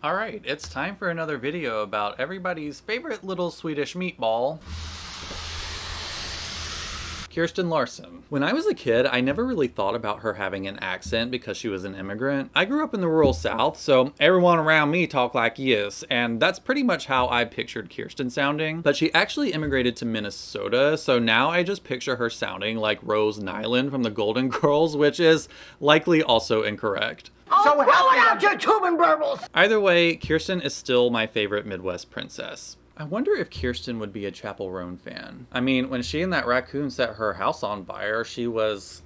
Alright, it's time for another video about everybody's favorite little Swedish meatball, Kirsten Larson. When I was a kid, I never really thought about her having an accent because she was an immigrant. I grew up in the rural South, so everyone around me talked like this, and that's pretty much how I pictured Kirsten sounding. But she actually immigrated to Minnesota, so now I just picture her sounding like Rose Nyland from the Golden Girls, which is likely also incorrect. So roll it out, you tubing burbles! Either way, Kirsten is still my favorite Midwest princess. I wonder if Kirsten would be a Chapel Roan fan. I mean, when she and that raccoon set her house on fire, she was...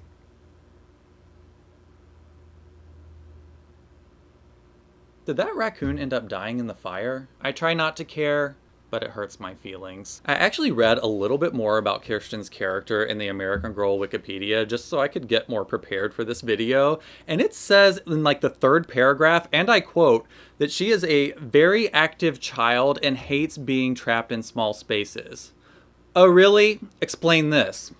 Did that raccoon end up dying in the fire? I try not to care, but it hurts my feelings. I actually read a little bit more about Kirsten's character in the American Girl Wikipedia just so I could get more prepared for this video. And it says in like the third paragraph, and I quote, that she is a very active child and hates being trapped in small spaces. Oh really? Explain this.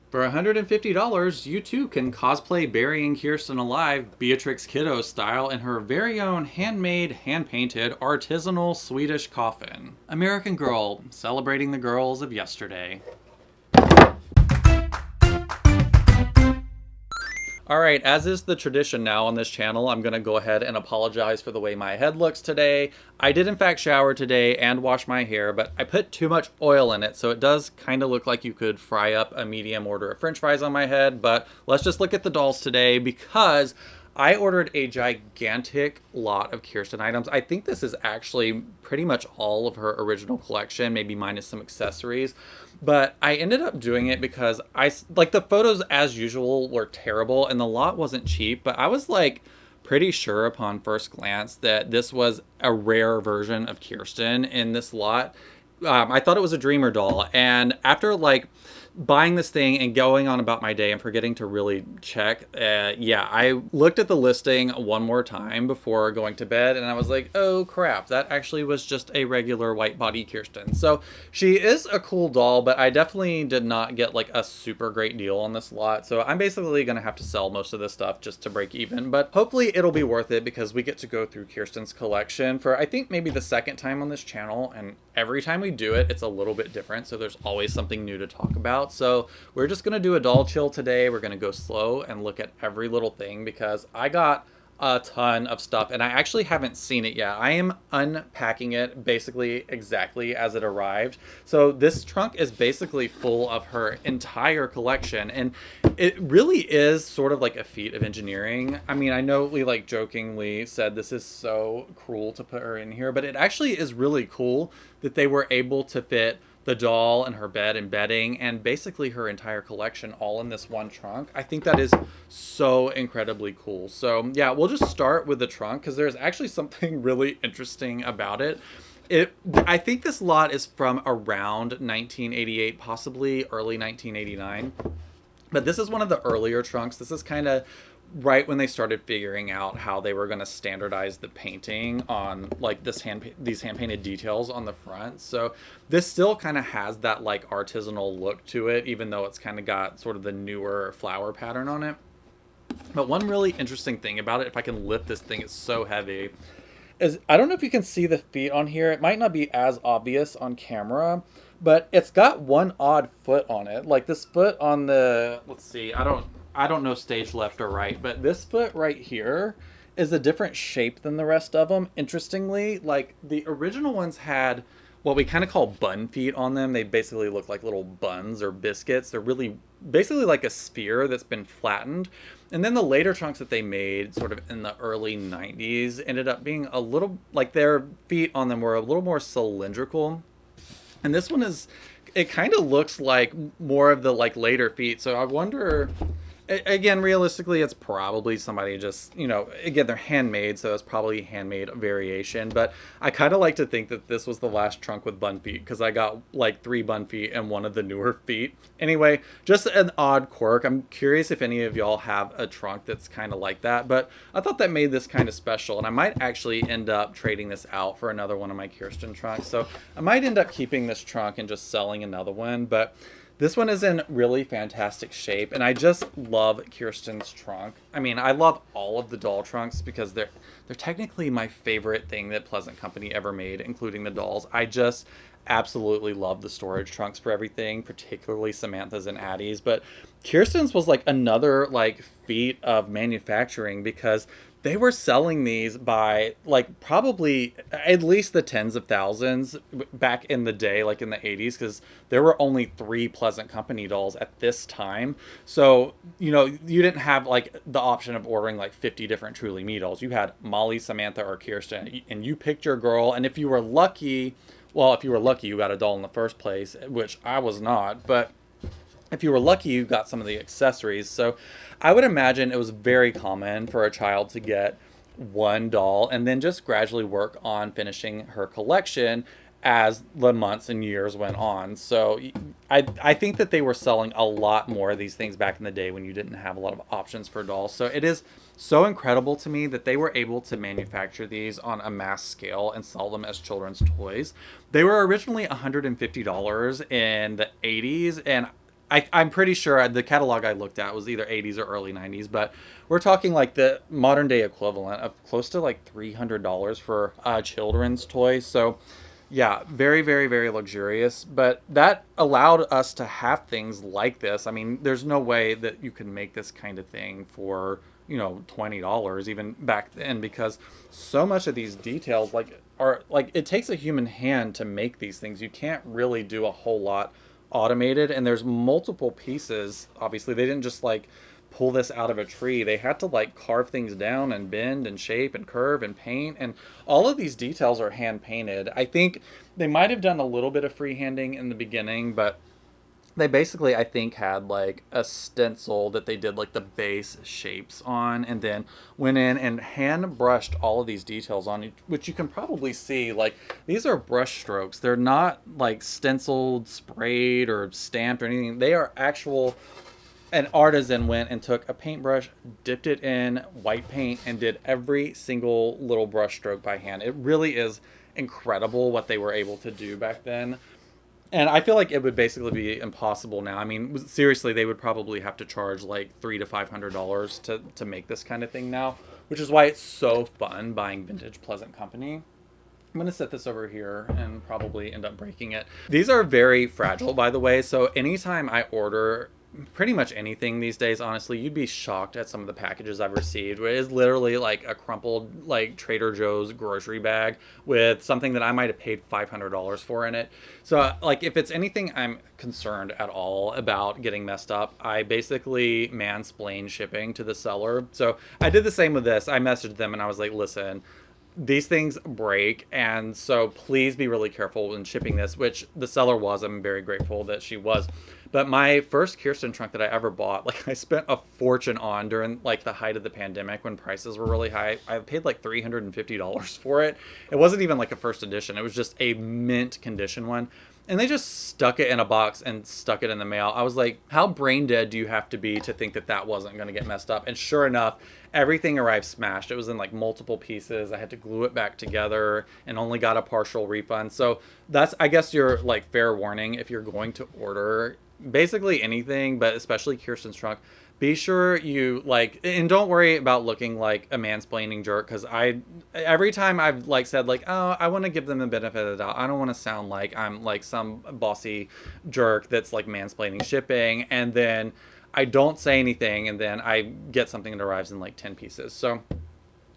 For $150, you too can cosplay burying Kirsten alive, Beatrix Kiddo style, in her very own handmade, hand-painted, artisanal Swedish coffin. American Girl, celebrating the girls of yesterday. Alright, as is the tradition now on this channel, I'm going to go ahead and apologize for the way my head looks today. I did in fact shower today and wash my hair, but I put too much oil in it, so it does kind of look like you could fry up a medium order of french fries on my head, but let's just look at the dolls today because I ordered a gigantic lot of Kirsten items. I think this is actually pretty much all of her original collection, maybe minus some accessories. But I ended up doing it because the photos as usual were terrible and the lot wasn't cheap, but I was like pretty sure upon first glance that this was a rare version of Kirsten in this lot. I thought it was a Dreamer doll, and after like buying this thing and going on about my day and forgetting to really check, I looked at the listing one more time before going to bed, and I was like, oh crap, that actually was just a regular white body Kirsten. So she is a cool doll, but I definitely did not get like a super great deal on this lot, so I'm basically gonna have to sell most of this stuff just to break even, but hopefully it'll be worth it because we get to go through Kirsten's collection for I think maybe the second time on this channel, and every time we do it, it's a little bit different, so there's always something new to talk about. So we're just gonna do a doll chill today. We're gonna go slow and look at every little thing because I got a ton of stuff and I actually haven't seen it yet. I am unpacking it basically exactly as it arrived. So this trunk is basically full of her entire collection, and it really is sort of like a feat of engineering. I mean, I know we like jokingly said this is so cruel to put her in here, but it actually is really cool that they were able to fit the doll and her bed and bedding and basically her entire collection all in this one trunk. I think that is so incredibly cool. So yeah, we'll just start with the trunk because there's actually something really interesting about it. I think this lot is from around 1988, possibly early 1989. But this is one of the earlier trunks. This is kind of right when they started figuring out how they were going to standardize the painting on like these hand painted details on the front. So this still kind of has that like artisanal look to it, even though it's kind of got sort of the newer flower pattern on it. But one really interesting thing about it, if I can lift this thing, it's so heavy, is I don't know if you can see the feet on here. It might not be as obvious on camera, but it's got one odd foot on it. Like this foot on the, let's see, I don't know stage left or right, but this foot right here is a different shape than the rest of them. Interestingly, like the original ones had what we kind of call bun feet on them. They basically look like little buns or biscuits. They're really basically like a sphere that's been flattened. And then the later trunks that they made sort of in the early 90s ended up being a little, like their feet on them were a little more cylindrical. And this one is, it kind of looks like more of the like later feet. So I wonder, again, realistically, it's probably somebody just, you know, again, they're handmade, so it's probably handmade variation. But I kind of like to think that this was the last trunk with bun feet because I got like 3 bun feet and one of the newer feet. Anyway, just an odd quirk. I'm curious if any of y'all have a trunk that's kind of like that. But I thought that made this kind of special. And I might actually end up trading this out for another one of my Kirsten trunks. So I might end up keeping this trunk and just selling another one. But This one is in really fantastic shape, and I just love Kirsten's trunk. I mean, I love all of the doll trunks because they're technically my favorite thing that Pleasant Company ever made, including the dolls. I just absolutely love the storage trunks for everything, particularly Samantha's and Addie's. But Kirsten's was like another like feat of manufacturing because they were selling these by like probably at least the tens of thousands back in the day, like in the 80s, because there were only 3 Pleasant Company dolls at this time. So, you know, you didn't have like the option of ordering like 50 different Truly Me dolls. You had Molly, Samantha, or Kirsten, and you picked your girl. And if you were lucky, well, if you were lucky, you got a doll in the first place, which I was not. But if you were lucky, you got some of the accessories. So I would imagine it was very common for a child to get one doll and then just gradually work on finishing her collection as the months and years went on. So I think that they were selling a lot more of these things back in the day when you didn't have a lot of options for dolls. So it is so incredible to me that they were able to manufacture these on a mass scale and sell them as children's toys. They were originally $150 in the 80s, and I'm pretty sure the catalog I looked at was either 80s or early 90s, but we're talking like the modern day equivalent of close to like $300 for a children's toy. So yeah, very, very, very luxurious, but that allowed us to have things like this. I mean, there's no way that you can make this kind of thing for, you know, $20 even back then, because so much of these details like are like it takes a human hand to make these things. You can't really do a whole lot automated, and there's multiple pieces. Obviously they didn't just like pull this out of a tree. They had to like carve things down and bend and shape and curve and paint, and all of these details are hand painted. I think they might have done a little bit of freehanding in the beginning, but they basically, I think, had like a stencil that they did like the base shapes on, and then went in and hand brushed all of these details on, which you can probably see. Like, these are brush strokes. They're not like stenciled, sprayed, or stamped or anything. They are actual. An artisan went and took a paintbrush, dipped it in white paint, and did every single little brush stroke by hand. It really is incredible what they were able to do back then. And I feel like it would basically be impossible now. I mean, seriously, they would probably have to charge like $300 to $500 to make this kind of thing now, which is why it's so fun buying vintage Pleasant Company. I'm going to set this over here and probably end up breaking it. These are very fragile, by the way, so anytime I order pretty much anything these days, honestly, you'd be shocked at some of the packages I've received. It is literally like a crumpled like Trader Joe's grocery bag with something that I might have paid $500 for in it. So like if it's anything I'm concerned at all about getting messed up, I basically mansplain shipping to the seller. So I did the same with this. I messaged them and I was like, listen, these things break, and so please be really careful when shipping this, which the seller was. I'm very grateful that she was. But my first Kirsten trunk that I ever bought, like I spent a fortune on during like the height of the pandemic when prices were really high. I paid like $350 for it. It wasn't even like a first edition. It was just a mint condition one. And they just stuck it in a box and stuck it in the mail. I was like, how brain dead do you have to be to think that that wasn't going to get messed up? And sure enough, everything arrived smashed. It was in like multiple pieces. I had to glue it back together and only got a partial refund. So that's, I guess, your like fair warning if you're going to order basically anything, but especially Kirsten's trunk. Be sure you like, and don't worry about looking like a mansplaining jerk, because every time I've like said like, oh, I want to give them the benefit of the doubt. I don't want to sound like I'm like some bossy jerk that's like mansplaining shipping, and then I don't say anything, and then I get something that arrives in like 10 pieces. So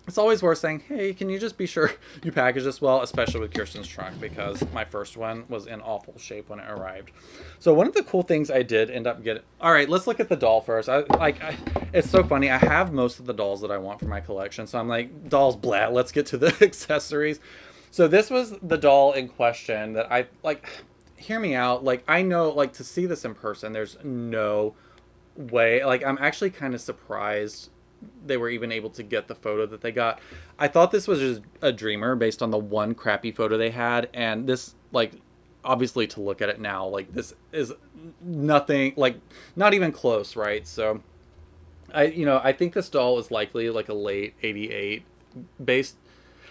it's always worth saying, hey, can you just be sure you package this well, especially with Kirsten's trunk, because my first one was in awful shape when it arrived. So one of the cool things I did end up getting... All right, let's look at the doll first. It's so funny. I have most of the dolls that I want for my collection, so I'm like, dolls, blah, let's get to the accessories. So this was the doll in question that I, like, hear me out. Like, I know, like, to see this in person, there's no way. Like, I'm actually kind of surprised they were even able to get the photo that they got. I thought this was just a dreamer based on the one crappy photo they had, and this, like, obviously to look at it now, like, this is nothing, like, not even close, right? So I think this doll is likely like a late 88 based.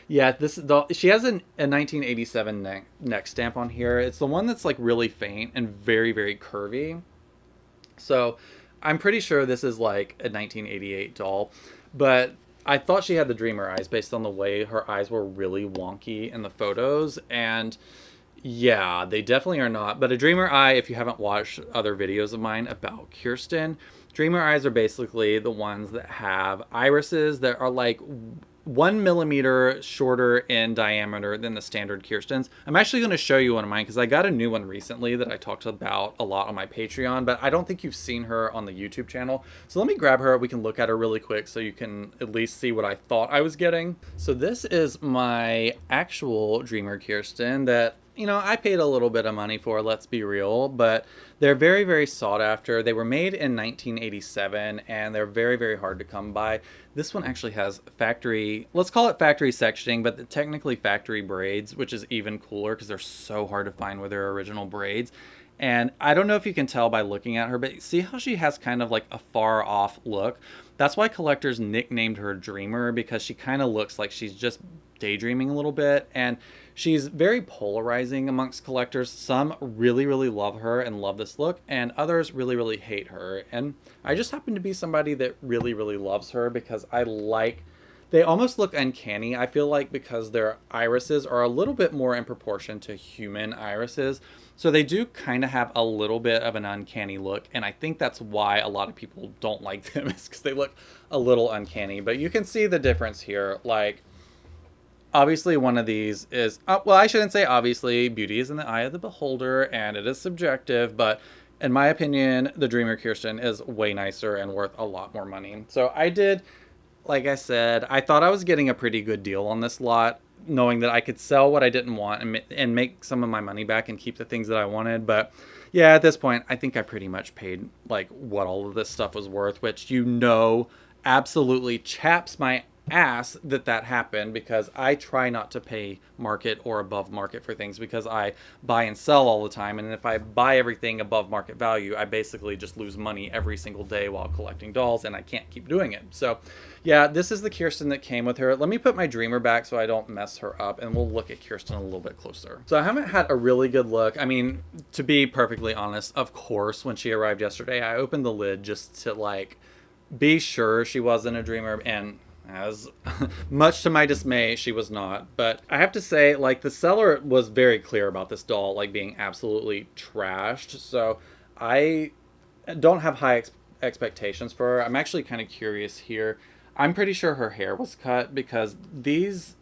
Yeah, this doll, she has a 1987 neck stamp on here. It's the one that's like really faint and very, very curvy. So I'm pretty sure this is like a 1988 doll, but I thought she had the dreamer eyes based on the way her eyes were really wonky in the photos. And yeah, they definitely are not. But a dreamer eye, if you haven't watched other videos of mine about Kirsten, dreamer eyes are basically the ones that have irises that are like 1 millimeter shorter in diameter than the standard Kirstens. I'm actually going to show you one of mine because I got a new one recently that I talked about a lot on my Patreon, but I don't think you've seen her on the YouTube channel. So let me grab her. We can look at her really quick so you can at least see what I thought I was getting. So this is my actual Dreamer Kirsten that, you know, I paid a little bit of money for, let's be real, but they're very, very sought after. They were made in 1987 and they're very, very hard to come by. This one actually has factory, let's call it factory sectioning, but technically factory braids, which is even cooler because they're so hard to find with their original braids. And I don't know if you can tell by looking at her, but see how she has kind of like a far off look? That's why collectors nicknamed her Dreamer, because she kind of looks like she's just daydreaming a little bit. And she's very polarizing amongst collectors. Some really, really love her and love this look, and others really, really hate her. And I just happen to be somebody that really, really loves her because I like, they almost look uncanny, I feel like, because their irises are a little bit more in proportion to human irises. So they do kind of have a little bit of an uncanny look, and I think that's why a lot of people don't like them, is because they look a little uncanny. But you can see the difference here. Like, obviously one of these is, well, I shouldn't say obviously, beauty is in the eye of the beholder, and it is subjective, but in my opinion, the Dreamer Kirsten is way nicer and worth a lot more money. So I did, like I said, I thought I was getting a pretty good deal on this lot, knowing that I could sell what I didn't want and make some of my money back and keep the things that I wanted. But yeah, at this point, I think I pretty much paid like what all of this stuff was worth, which, you know, absolutely chaps my ass that happened, because I try not to pay market or above market for things because I buy and sell all the time, and if I buy everything above market value, I basically just lose money every single day while collecting dolls, and I can't keep doing it. So yeah, this is the Kirsten that came with her. Let me put my Dreamer back so I don't mess her up, and we'll look at Kirsten a little bit closer. So I haven't had a really good look. I mean, to be perfectly honest, of course, when she arrived yesterday, I opened the lid just to like be sure she wasn't a Dreamer, and as much to my dismay, she was not. But I have to say, like, the seller was very clear about this doll, like, being absolutely trashed. So I don't have high expectations for her. I'm actually kind of curious here. I'm pretty sure her hair was cut, because these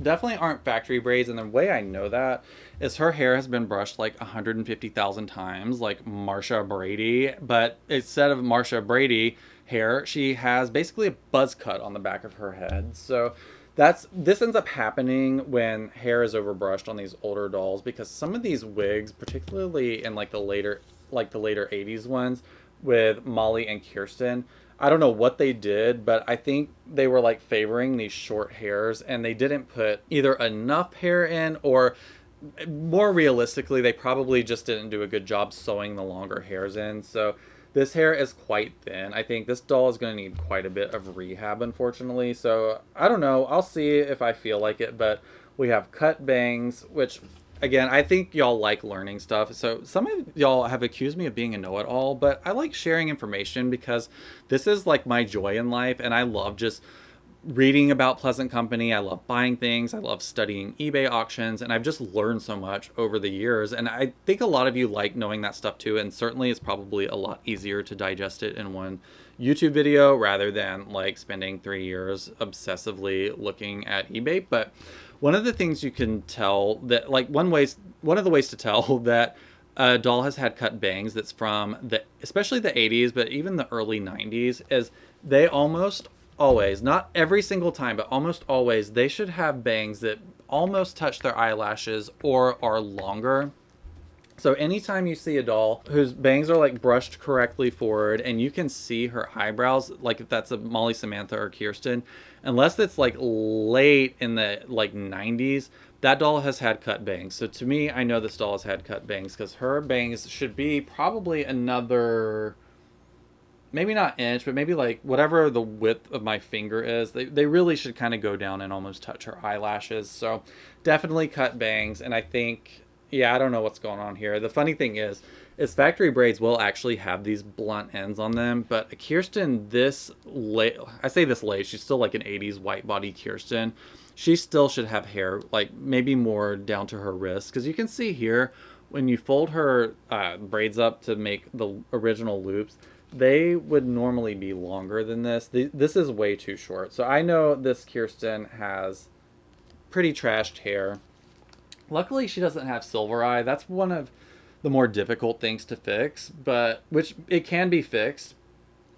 definitely aren't factory braids, and the way I know that is her hair has been brushed like 150,000 times, like Marsha Brady, but instead of Marsha Brady hair, she has basically a buzz cut on the back of her head. So this ends up happening when hair is overbrushed on these older dolls, because some of these wigs, particularly in like the later 80s ones with Molly and Kirsten, I don't know what they did, but I think they were like favoring these short hairs, and they didn't put either enough hair in, or more realistically, they probably just didn't do a good job sewing the longer hairs in. So this hair is quite thin. I think this doll is going to need quite a bit of rehab, unfortunately. So I don't know. I'll see if I feel like it, but we have cut bangs, which, again, I think y'all like learning stuff. So some of y'all have accused me of being a know-it-all, but I like sharing information because this is like my joy in life, and I love just reading about Pleasant Company. I love buying things. I love studying eBay auctions, and I've just learned so much over the years. And I think a lot of you like knowing that stuff too, and certainly it's probably a lot easier to digest it in one YouTube video rather than like spending 3 years obsessively looking at eBay. But one of the things you can tell that, like, one of the ways to tell that a doll has had cut bangs that's from especially the 80s, but even the early 90s, is they almost always, not every single time, but almost always, they should have bangs that almost touch their eyelashes or are longer. So anytime you see a doll whose bangs are like brushed correctly forward and you can see her eyebrows, like if that's a Molly, Samantha, or Kirsten, unless it's like late in the like 90s, that doll has had cut bangs. So to me, I know this doll has had cut bangs because her bangs should be probably another, maybe not inch, but maybe like whatever the width of my finger is. They really should kind of go down and almost touch her eyelashes. So definitely cut bangs. And I think, yeah, I don't know what's going on here. The funny thing is is factory braids will actually have these blunt ends on them, but Kirsten, I say this lace, she's still like an 80s white body Kirsten. She still should have hair, like maybe more down to her wrist, because you can see here, when you fold her braids up to make the original loops, they would normally be longer than this. This is way too short. So I know this Kirsten has pretty trashed hair. Luckily, she doesn't have silver eye. That's one of the more difficult things to fix, but which it can be fixed.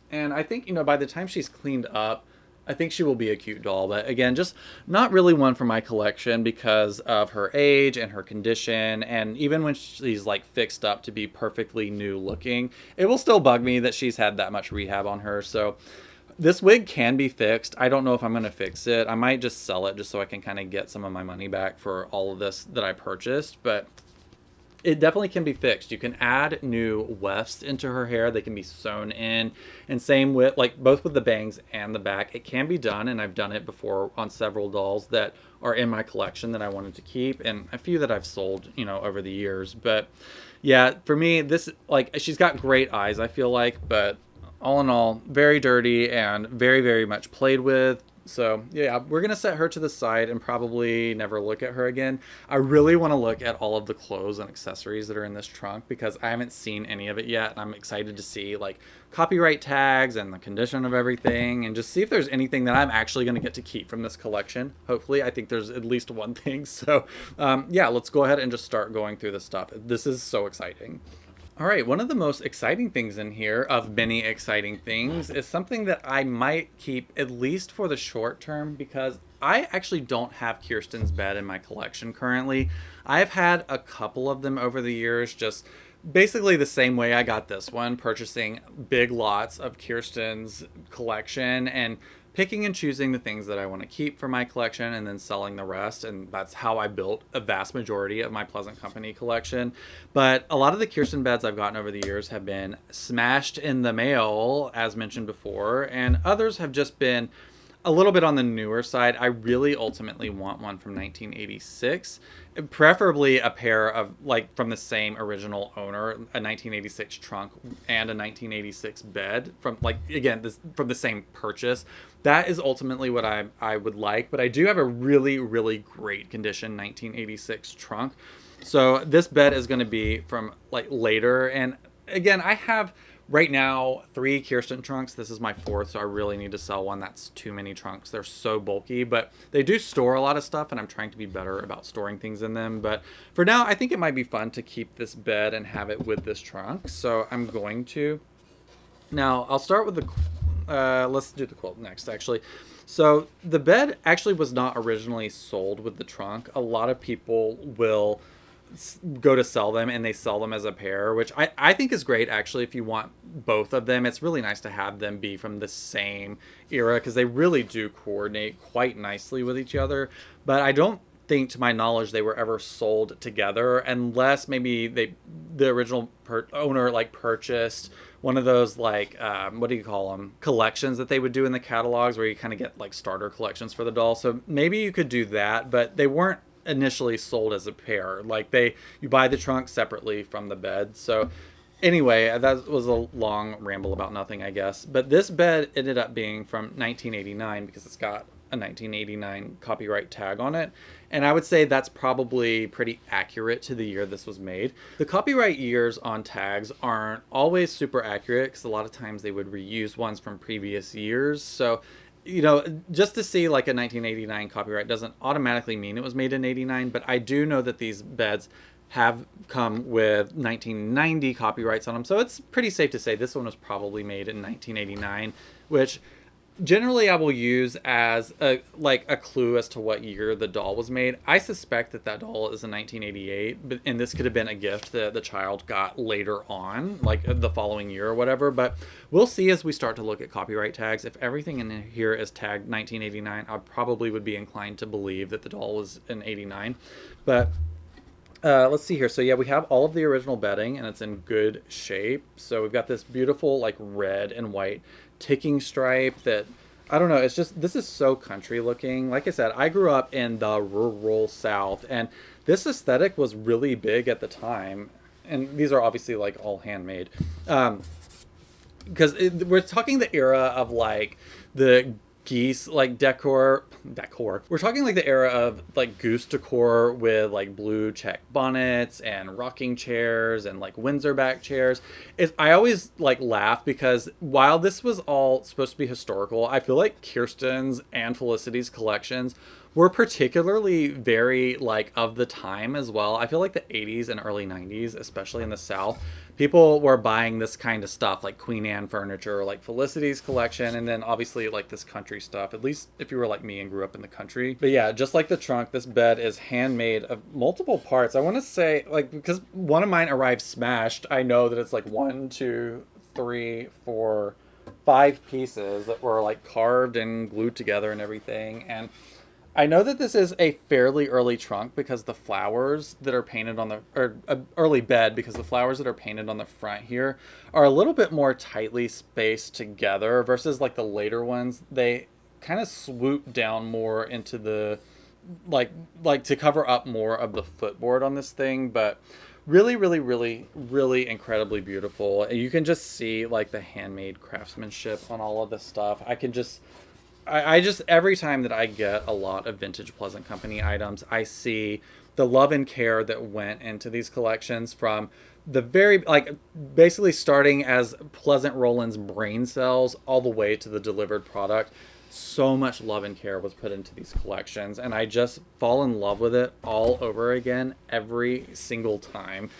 And I think, by the time she's cleaned up, I think she will be a cute doll. But again, just not really one for my collection because of her age and her condition. And even when she's like fixed up to be perfectly new looking, it will still bug me that she's had that much rehab on her. So this wig can be fixed. I don't know if I'm going to fix it. I might just sell it just so I can kind of get some of my money back for all of this that I purchased. But it definitely can be fixed. You can add new wefts into her hair. They can be sewn in. And same with, like, both with the bangs and the back. It can be done, and I've done it before on several dolls that are in my collection that I wanted to keep, and a few that I've sold, over the years. But yeah, for me, this, like, she's got great eyes, I feel like, but all in all, very dirty and very, very much played with. So yeah, we're going to set her to the side and probably never look at her again. I really want to look at all of the clothes and accessories that are in this trunk because I haven't seen any of it yet. I'm excited to see like copyright tags and the condition of everything and just see if there's anything that I'm actually going to get to keep from this collection. Hopefully, I think there's at least one thing. So yeah, let's go ahead and just start going through this stuff. This is so exciting. All right, one of the most exciting things in here, of many exciting things, is something that I might keep at least for the short term because I actually don't have Kirsten's bed in my collection currently. I've had a couple of them over the years, just basically the same way I got this one, purchasing big lots of Kirsten's collection and picking and choosing the things that I want to keep for my collection and then selling the rest. And that's how I built a vast majority of my Pleasant Company collection. But a lot of the Kirsten beds I've gotten over the years have been smashed in the mail, as mentioned before, and others have just been a little bit on the newer side. I really ultimately want one from 1986, preferably a pair of like from the same original owner, a 1986 trunk and a 1986 bed from like, again, from the same purchase. That is ultimately what I would like, but I do have a really, really great condition 1986 trunk. So this bed is going to be from like later. And again, I have right now 3 Kirsten trunks. This is my 4th, so I really need to sell one. That's too many trunks. They're so bulky, but they do store a lot of stuff, and I'm trying to be better about storing things in them. But for now, I think it might be fun to keep this bed and have it with this trunk, so I'm going to. Now, I'll start with the, let's do the quilt next, actually. So the bed actually was not originally sold with the trunk. A lot of people will go to sell them and they sell them as a pair, which I think is great actually if you want both of them. It's really nice to have them be from the the era because they really do coordinate quite nicely with each other. But I don't think, to my knowledge, they were ever sold together unless maybe the original owner like purchased one of those like what do you call them, collections that they would do in the catalogs where you kind of get like starter collections for the doll. So maybe you could do that, but they weren't initially sold as a pair. Like you buy the trunk separately from the bed. So anyway, that was a long ramble about nothing, I guess. But this bed ended up being from 1989 because it's got a 1989 copyright tag on it. And I would say that's probably pretty accurate to the year this was made. The copyright years on tags aren't always super accurate because a lot of times they would reuse ones from previous years. So just to see like a 1989 copyright doesn't automatically mean it was made in 89, but I do know that these beds have come with 1990 copyrights on them. So it's pretty safe to say this one was probably made in 1989, which generally I will use as a clue as to what year the doll was made. I suspect that doll is in 1988, and this could have been a gift that the child got later on, like the following year or whatever. But we'll see as we start to look at copyright tags. If everything in here is tagged 1989, I probably would be inclined to believe that the doll was in 89. But let's see here. So yeah, we have all of the original bedding and it's in good shape. So we've got this beautiful like red and white ticking stripe that, I don't know, it's just, this is so country looking. Like I said, I grew up in the rural South and this aesthetic was really big at the time. and these are obviously like all handmade. Because we're talking the era of like the geese like decor. We're talking like the era of like goose decor with like blue check bonnets and rocking chairs and like Windsor back chairs. I always like laugh because while this was all supposed to be historical, I feel like Kirsten's and Felicity's collections were particularly very like of the time as well. I feel like the 80s and early 90s, especially in the South, people were buying this kind of stuff like Queen Anne furniture, like Felicity's collection, and then obviously like this country stuff, at least if you were like me and grew up in the country. But yeah, just like the trunk, this bed is handmade of multiple parts. I want to say, like, because one of mine arrived smashed, I know that it's like 1, 2, 3, 4, 5 pieces that were like carved and glued together and everything. And I know that this is a fairly early trunk because the flowers that are painted on the, or early bed because the flowers that are painted on the front here are a little bit more tightly spaced together versus like the later ones. They kind of swoop down more into the, like to cover up more of the footboard on this thing, but really, really, really, really incredibly beautiful. And you can just see like the handmade craftsmanship on all of this stuff. I just, every time that I get a lot of vintage Pleasant Company items, I see the love and care that went into these collections from the very, like, basically starting as Pleasant Roland's brain cells all the way to the delivered product. So much love and care was put into these collections, and I just fall in love with it all over again every single time.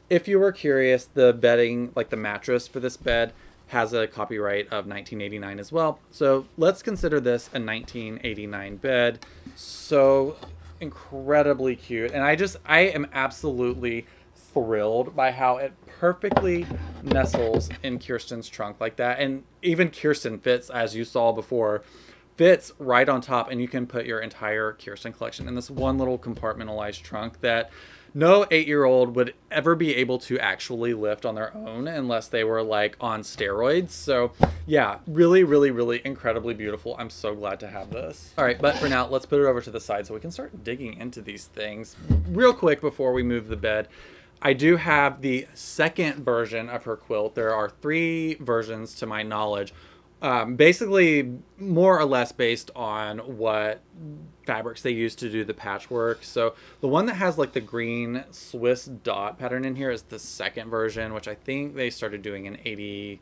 If you were curious, the bedding, like the mattress for this bed, has a copyright of 1989 as well. So let's consider this a 1989 bed. So incredibly cute. And I am absolutely thrilled by how it perfectly nestles in Kirsten's trunk like that. And even Kirsten fits, as you saw before, fits right on top, and you can put your entire Kirsten collection in this one little compartmentalized trunk that no 8-year-old would ever be able to actually lift on their own unless they were like on steroids. So yeah, really, really, really incredibly beautiful. I'm so glad to have this. All right, but for now, let's put it over to the side so we can start digging into these things. Real quick before we move the bed, I do have the second version of her quilt. There are 3 versions to my knowledge. Basically more or less based on what fabrics they use to do the patchwork. So the one that has like the green Swiss dot pattern in here is the second version, which I think they started doing in 80.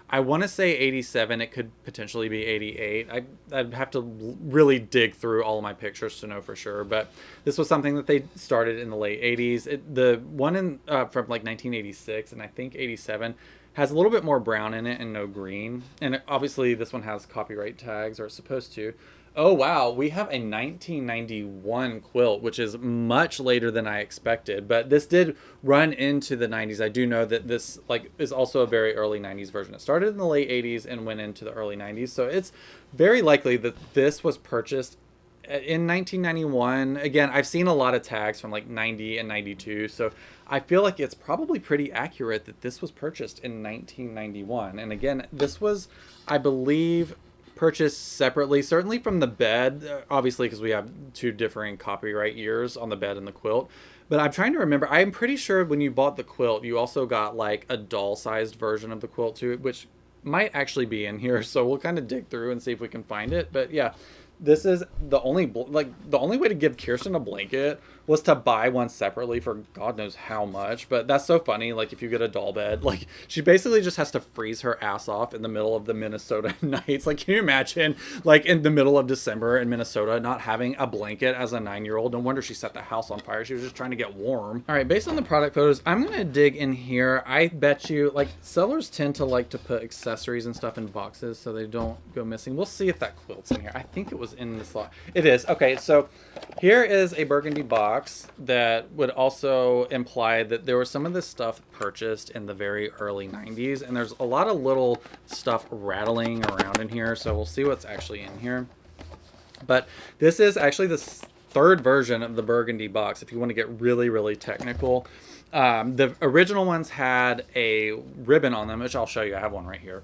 I want to say 87. It could potentially be 88. I'd have to really dig through all of my pictures to know for sure. But this was something that they started in the late 80s. The one from like 1986 and I think 87 has a little bit more brown in it and no green. And obviously this one has copyright tags, or it's supposed to. Oh wow, we have a 1991 quilt, which is much later than I expected, but this did run into the 90s. I do know that this like is also a very early 90s version. It started in the late 80s and went into the early 90s, so it's very likely that this was purchased in 1991. Again, I've seen a lot of tags from like 90 and 92, so I feel like it's probably pretty accurate that this was purchased in 1991. And again, this was, I believe, purchased separately, certainly from the bed, obviously because we have 2 differing copyright years on the bed and the quilt. But I'm trying to remember, I'm pretty sure when you bought the quilt, you also got like a doll-sized version of the quilt too, which might actually be in here. So we'll kind of dig through and see if we can find it. But yeah, this is the only way to give Kirsten a blanket was to buy one separately for God knows how much. But that's so funny. Like if you get a doll bed, like she basically just has to freeze her ass off in the middle of the Minnesota nights. Like, can you imagine like in the middle of December in Minnesota not having a blanket as a 9-year-old? No wonder she set the house on fire. She was just trying to get warm. All right, based on the product photos, I'm going to dig in here. I bet you like sellers tend to like to put accessories and stuff in boxes so they don't go missing. We'll see if that quilt's in here. I think it was in this lot. It is. Okay, so here is a burgundy box that would also imply that there was some of this stuff purchased in the very early 90s, and there's a lot of little stuff rattling around in here, so we'll see what's actually in here. But this is actually the 3rd version of the burgundy box if you want to get really, really technical. The original ones had a ribbon on them, which I'll show you. I have one right here.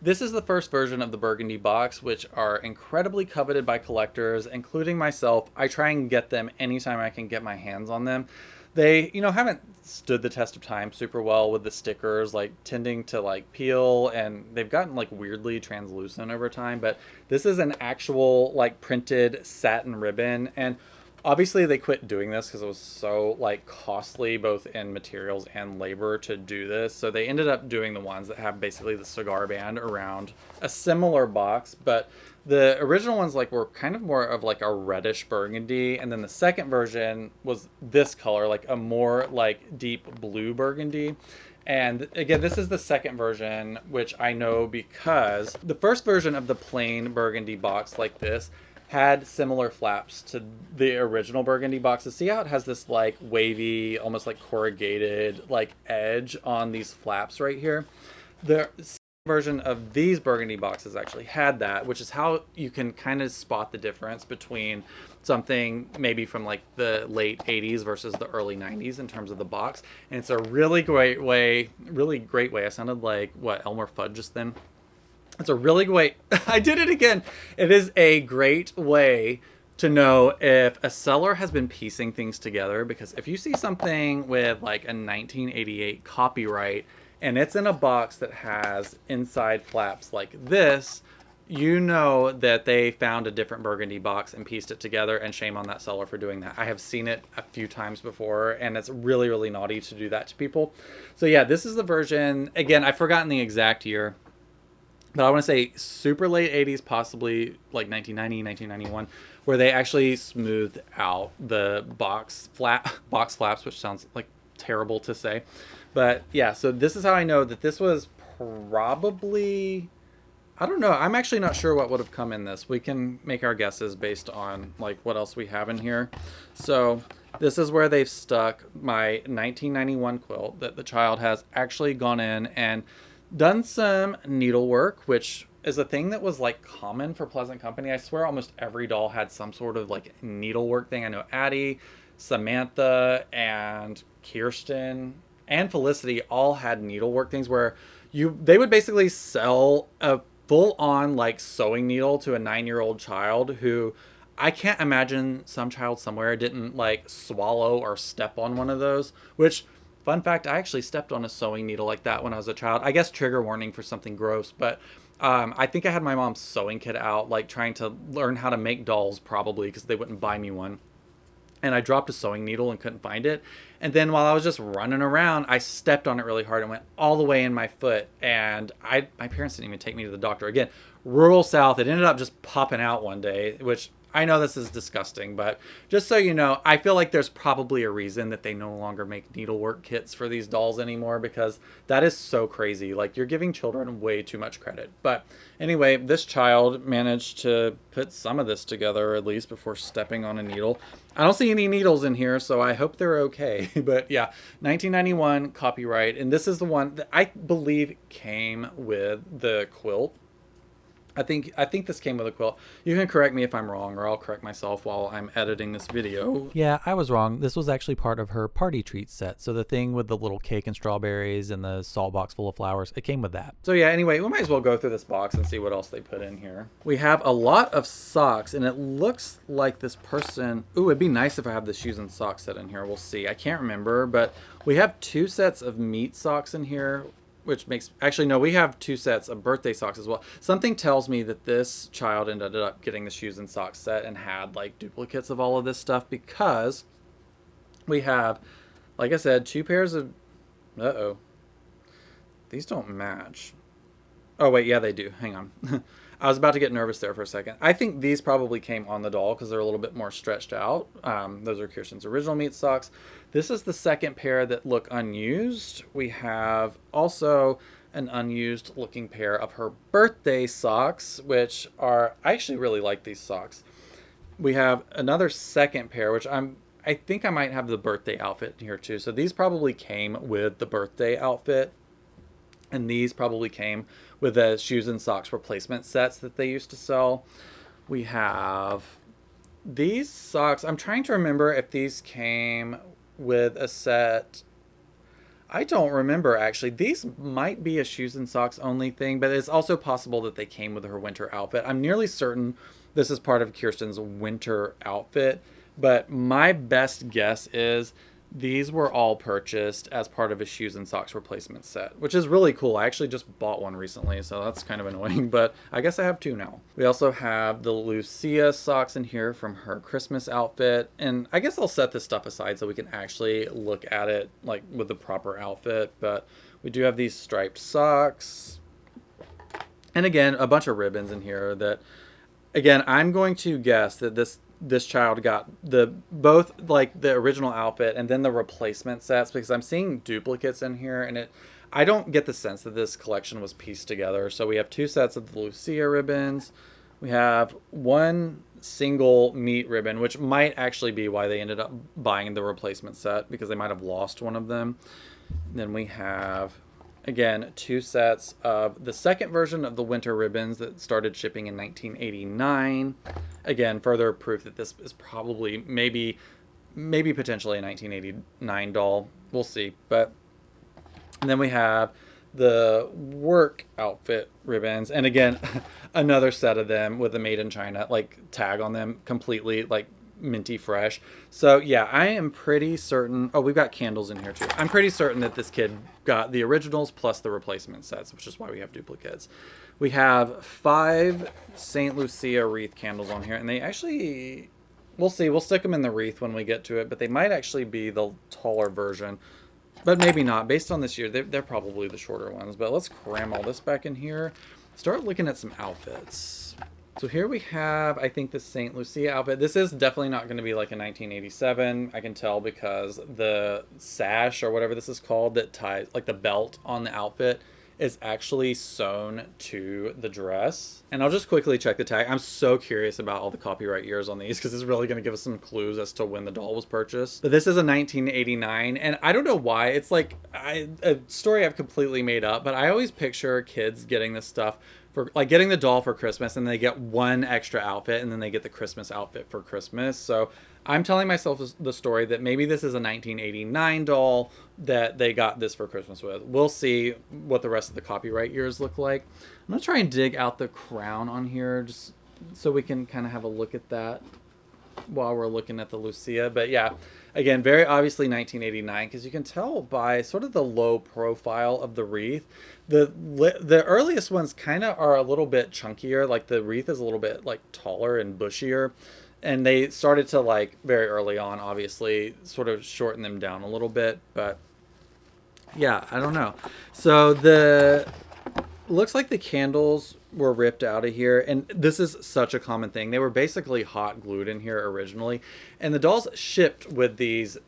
This is the first version of the burgundy box, which are incredibly coveted by collectors, including myself. I try and get them anytime I can get my hands on them. They, haven't stood the test of time super well with the stickers, like tending to like peel, and they've gotten like weirdly translucent over time. But this is an actual like printed satin ribbon, and obviously they quit doing this because it was so like costly both in materials and labor to do this. So they ended up doing the ones that have basically the cigar band around a similar box, but the original ones like were kind of more of like a reddish burgundy, and then the second version was this color, like a more like deep blue burgundy. And again, this is the second version, which I know because the first version of the plain burgundy box like this had similar flaps to the original burgundy boxes. See how it has this like wavy, almost like corrugated like edge on these flaps right here? The version of these burgundy boxes actually had that, which is how you can kind of spot the difference between something maybe from like the late 80s versus the early 90s in terms of the box. And it's a really great way. I sounded like what, Elmer Fudd just then. It's a really great, I did it again. It is a great way to know if a seller has been piecing things together, because if you see something with like a 1988 copyright and it's in a box that has inside flaps like this, you know that they found a different burgundy box and pieced it together, and shame on that seller for doing that. I have seen it a few times before, and it's really, really naughty to do that to people. So yeah, this is the version. Again, I've forgotten the exact year, but I want to say super late 80s, possibly like 1990, 1991, where they actually smoothed out the box flaps, which sounds like terrible to say. But yeah, so this is how I know that this was probably, I don't know. I'm actually not sure what would have come in this. We can make our guesses based on like what else we have in here. So this is where they've stuck my 1991 quilt that the child has actually gone in and done some needlework, which is a thing that was like common for Pleasant Company. I swear almost every doll had some sort of like needlework thing. I know Addie, Samantha, and Kirsten and Felicity all had needlework things where they would basically sell a full-on like sewing needle to a 9-year-old child who, I can't imagine some child somewhere didn't like swallow or step on one of those. Which, fun fact, I actually stepped on a sewing needle like that when I was a child. I guess trigger warning for something gross, but I think I had my mom's sewing kit out, like trying to learn how to make dolls, probably because they wouldn't buy me one. And I dropped a sewing needle and couldn't find it. And then while I was just running around, I stepped on it really hard and went all the way in my foot. And my parents didn't even take me to the doctor. Again, rural South, it ended up just popping out one day, which I know this is disgusting, but just so you know, I feel like there's probably a reason that they no longer make needlework kits for these dolls anymore, because that is so crazy. Like, you're giving children way too much credit. But anyway, this child managed to put some of this together, at least before stepping on a needle. I don't see any needles in here, so I hope they're okay. But yeah, 1991 copyright. And this is the one that I believe came with the quilt. I think this came with a quilt. You can correct me if I'm wrong, or I'll correct myself while I'm editing this video. Yeah, I was wrong. This was actually part of her party treat set. So the thing with the little cake and strawberries and the salt box full of flowers, it came with that. So yeah, anyway, we might as well go through this box and see what else they put in here. We have a lot of socks, and it looks like this person... Ooh, it'd be nice if I have the shoes and socks set in here. We'll see. I can't remember, but we have 2 sets of meat socks in here, which makes... Actually, no, we have 2 sets of birthday socks as well. Something tells me that this child ended up getting the shoes and socks set and had, like, duplicates of all of this stuff, because we have, like I said, 2 pairs of... Uh-oh. These don't match. Oh, wait, yeah, they do. Hang on. I was about to get nervous there for a second. I think these probably came on the doll because they're a little bit more stretched out. Those are Kirsten's original meat socks. This is the second pair that look unused. We have also an unused looking pair of her birthday socks, which are... I actually really like these socks. We have another second pair, which I think I might have the birthday outfit here too. So these probably came with the birthday outfit. And these probably came with the shoes and socks replacement sets that they used to sell. We have these socks. I'm trying to remember if these came with a set. I don't remember, actually. These might be a shoes and socks only thing, but it's also possible that they came with her winter outfit. I'm nearly certain this is part of Kirsten's winter outfit, but my best guess is These were all purchased as part of a shoes and socks replacement set, which is really cool. I actually just bought one recently, so that's kind of annoying, but I guess I have two now. We also have the Lucia socks in here from her Christmas outfit, and I guess I'll set this stuff aside so we can actually look at it like with the proper outfit, but we do have these striped socks. And again, a bunch of ribbons in here that, again, I'm going to guess that this child got both like the original outfit and then the replacement sets, because I'm seeing duplicates in here, and I don't get the sense that this collection was pieced together. So we have two sets of the Lucia ribbons. We have one single meat ribbon, which might actually be why they ended up buying the replacement set, because they might have lost one of them. And then we have, again, two sets of the second version of the winter ribbons that started shipping in 1989. Again, further proof that this is probably maybe potentially a 1989 doll. We'll see. And then we have the work outfit ribbons, and again, another set of them with the made in China like tag on them, completely like minty fresh. So yeah, I am pretty certain. Oh, we've got candles in here too. I'm pretty certain that this kid got the originals plus the replacement sets, which is why we have duplicates. We have 5 St. Lucia wreath candles on here, and they actually, we'll see. We'll stick them in the wreath when we get to it, but they might actually be the taller version, but maybe not. Based on this year, they're probably the shorter ones. But let's cram all this back in here. Start looking at some outfits. So here we have, I think, the St. Lucia outfit. This is definitely not going to be like a 1987. I can tell because the sash or whatever this is called that ties, like the belt on the outfit, is actually sewn to the dress. And I'll just quickly check the tag. I'm so curious about all the copyright years on these because it's really going to give us some clues as to when the doll was purchased. But this is a 1989, and I don't know why. It's like a story I've completely made up, but I always picture kids getting this stuff for like getting the doll for Christmas, and they get one extra outfit, and then they get the Christmas outfit for Christmas. So I'm telling myself the story that maybe this is a 1989 doll that they got this for Christmas with. We'll see what the rest of the copyright years look like. I'm gonna try and dig out the crown on here just so we can kind of have a look at that while we're looking at the Lucia. But yeah, again, very obviously 1989, because you can tell by sort of the low profile of the wreath. The earliest ones kind of are a little bit chunkier, like the wreath is a little bit like taller and bushier, and they started to like very early on obviously sort of shorten them down a little bit. But yeah, I don't know. So looks like the candles were ripped out of here, and this is such a common thing. They were basically hot glued in here originally, and the dolls shipped with these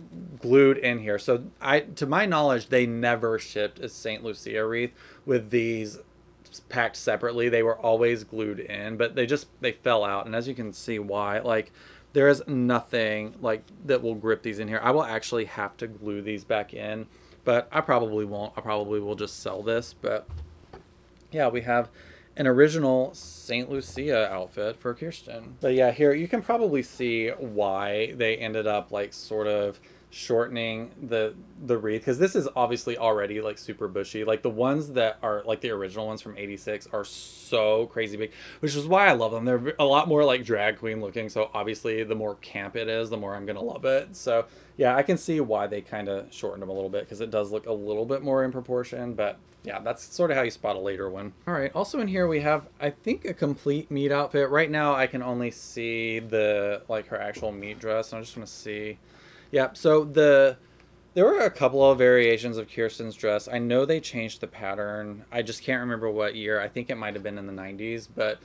glued in here. So to my knowledge, they never shipped a St. Lucia wreath with these packed separately. They were always glued in, but they fell out, and as you can see why, like there is nothing like that will grip these in here. I will actually have to glue these back in, but I probably won't. I probably will just sell this. But yeah, we have an original St. Lucia outfit for Kirsten. But yeah, here you can probably see why they ended up like sort of shortening the wreath, because this is obviously already like super bushy. Like the ones that are like the original ones from 86 are so crazy big, which is why I love them. They're a lot more like drag queen looking, so obviously the more camp it is, the more I'm gonna love it. So yeah, I can see why they kind of shortened them a little bit, because it does look a little bit more in proportion. But yeah, that's sort of how you spot a later one. All right, also in here we have, I think, a complete meat outfit. Right now I can only see the like her actual meat dress, and I just want to see. Yeah, so there were a couple of variations of Kirsten's dress. I know they changed the pattern. I just can't remember what year. I think it might have been in the 90s, but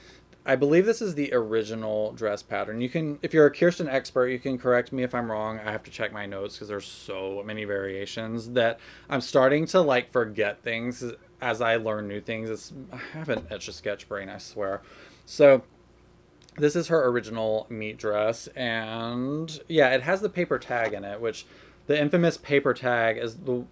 I believe this is the original dress pattern. You can, if you're a Kirsten expert, you can correct me if I'm wrong. I have to check my notes because there's so many variations that I'm starting to like forget things as I learn new things. I have an Etch-a-Sketch brain, I swear. So this is her original meat dress, and yeah, it has the paper tag in it, which the infamous paper tag is the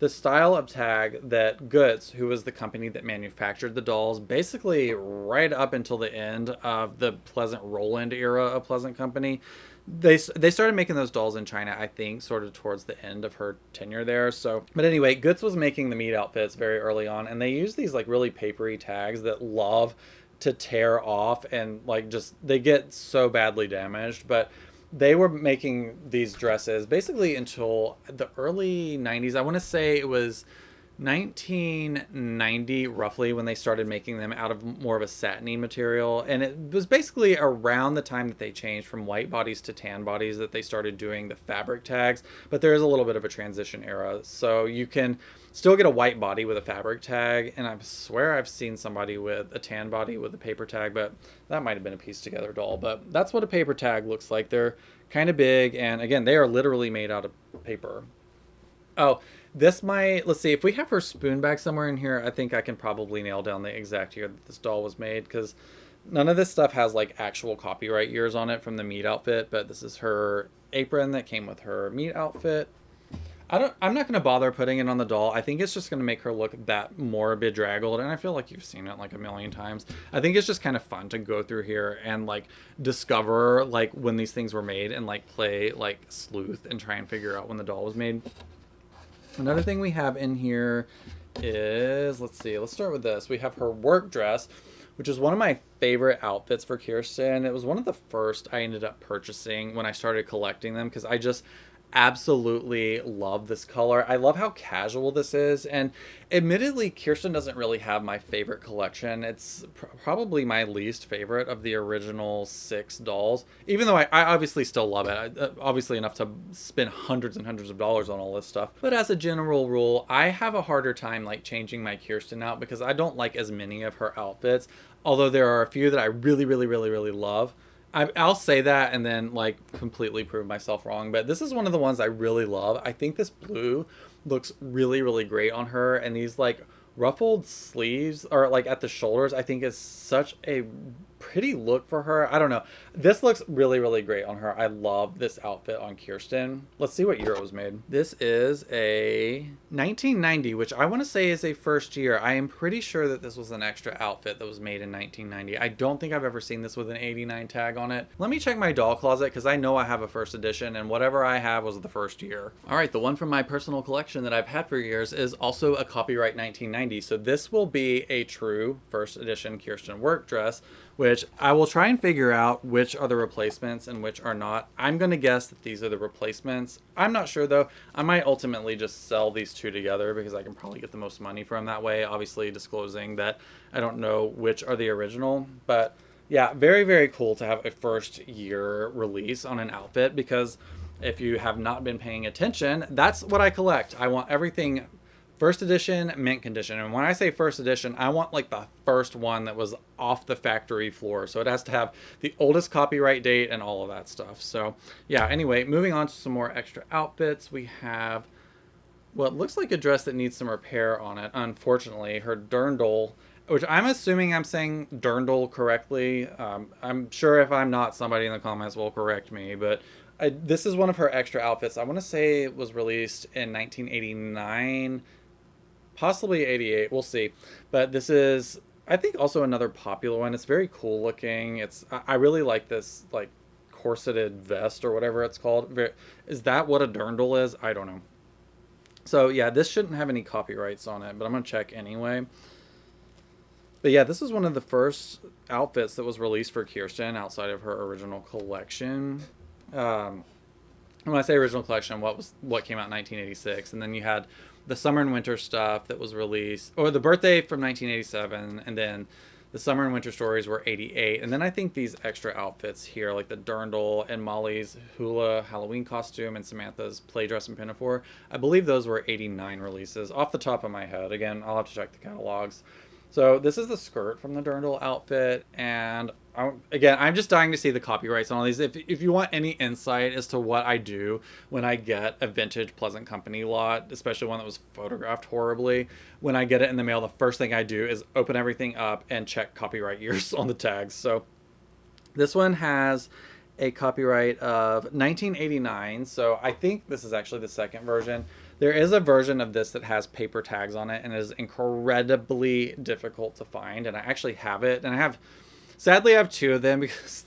style of tag that Goods, who was the company that manufactured the dolls, basically right up until the end of the Pleasant Roland era of Pleasant Company, they started making those dolls in China, I think, sort of towards the end of her tenure there. So, but anyway, Goods was making the meat outfits very early on, and they used these like really papery tags that love to tear off, and like just they get so badly damaged. But they were making these dresses basically until the early 90s. I want to say it was 1990 roughly when they started making them out of more of a satiny material, and it was basically around the time that they changed from white bodies to tan bodies that they started doing the fabric tags. But there is a little bit of a transition era, so you can still get a white body with a fabric tag, and I swear I've seen somebody with a tan body with a paper tag, but that might have been a pieced together doll. But that's what a paper tag looks like. They're kind of big, and again, they are literally made out of paper. Oh, this might, let's see, if we have her spoon bag somewhere in here, I think I can probably nail down the exact year that this doll was made, because none of this stuff has like actual copyright years on it from the meat outfit, but this is her apron that came with her meat outfit. I'm not going to bother putting it on the doll. I think it's just going to make her look that more bedraggled, and I feel like you've seen it like a million times. I think it's just kind of fun to go through here and like discover like when these things were made and like play like sleuth and try and figure out when the doll was made. Another thing we have in here is, let's see, let's start with this. We have her work dress, which is one of my favorite outfits for Kirsten. It was one of the first I ended up purchasing when I started collecting them, because I just absolutely love this color. I love how casual this is, and admittedly Kirsten doesn't really have my favorite collection. It's probably my least favorite of the original 6 dolls, even though I obviously still love it. Obviously enough to spend hundreds and hundreds of dollars on all this stuff, but as a general rule I have a harder time like changing my Kirsten out because I don't like as many of her outfits, although there are a few that I really love. I'll say that and then like completely prove myself wrong, but this is one of the ones I really love. I think this blue looks really great on her, and these like ruffled sleeves or like at the shoulders I think is such a pretty look for her. I don't know, this looks really great on her. I love this outfit on Kirsten. Let's see what year it was made. This is a 1990, which I want to say is a first year. I am pretty sure that this was an extra outfit that was made in 1990. I don't think I've ever seen this with an 89 tag on it. Let me check my doll closet because I know I have a first edition, and whatever I have was the first year. All right, the one from my personal collection that I've had for years is also a copyright 1990, so this will be a true first edition Kirsten work dress, which I will try and figure out which are the replacements and which are not. I'm going to guess that these are the replacements. I'm not sure though. I might ultimately just sell these two together because I can probably get the most money from that way, obviously disclosing that I don't know which are the original. But yeah, very cool to have a first year release on an outfit, because if you have not been paying attention, that's what I collect. I want everything first edition, mint condition. And when I say first edition, I want like the first one that was off the factory floor. So it has to have the oldest copyright date and all of that stuff. So yeah, anyway, moving on to some more extra outfits. We have what looks like a dress that needs some repair on it. Unfortunately, her dirndl, which I'm assuming I'm saying dirndl correctly. I'm sure if I'm not, somebody in the comments will correct me, but this is one of her extra outfits. I want to say it was released in 1989, possibly 88, we'll see. But this is, I think, also another popular one. It's very cool looking. I really like this like corseted vest or whatever it's called. Is that what a dirndl is? I don't know. So yeah, this shouldn't have any copyrights on it, but I'm gonna check anyway. But yeah, this is one of the first outfits that was released for Kirsten outside of her original collection. When I say original collection, what came out in 1986, and then you had the summer and winter stuff that was released, or the birthday from 1987, and then the summer and winter stories were 88, and then I think these extra outfits here, like the dirndl and Molly's hula Halloween costume and Samantha's play dress and pinafore, I believe those were 89 releases off the top of my head. Again, I'll have to check the catalogs. So this is the skirt from the dirndl outfit, and again, I'm just dying to see the copyrights on all these. If you want any insight as to what I do when I get a vintage Pleasant Company lot, especially one that was photographed horribly, when I get it in the mail, the first thing I do is open everything up and check copyright years on the tags. So this one has a copyright of 1989, so I think this is actually the second version. There is a version of this that has paper tags on it and is incredibly difficult to find, and I actually have it, and sadly I have two of them because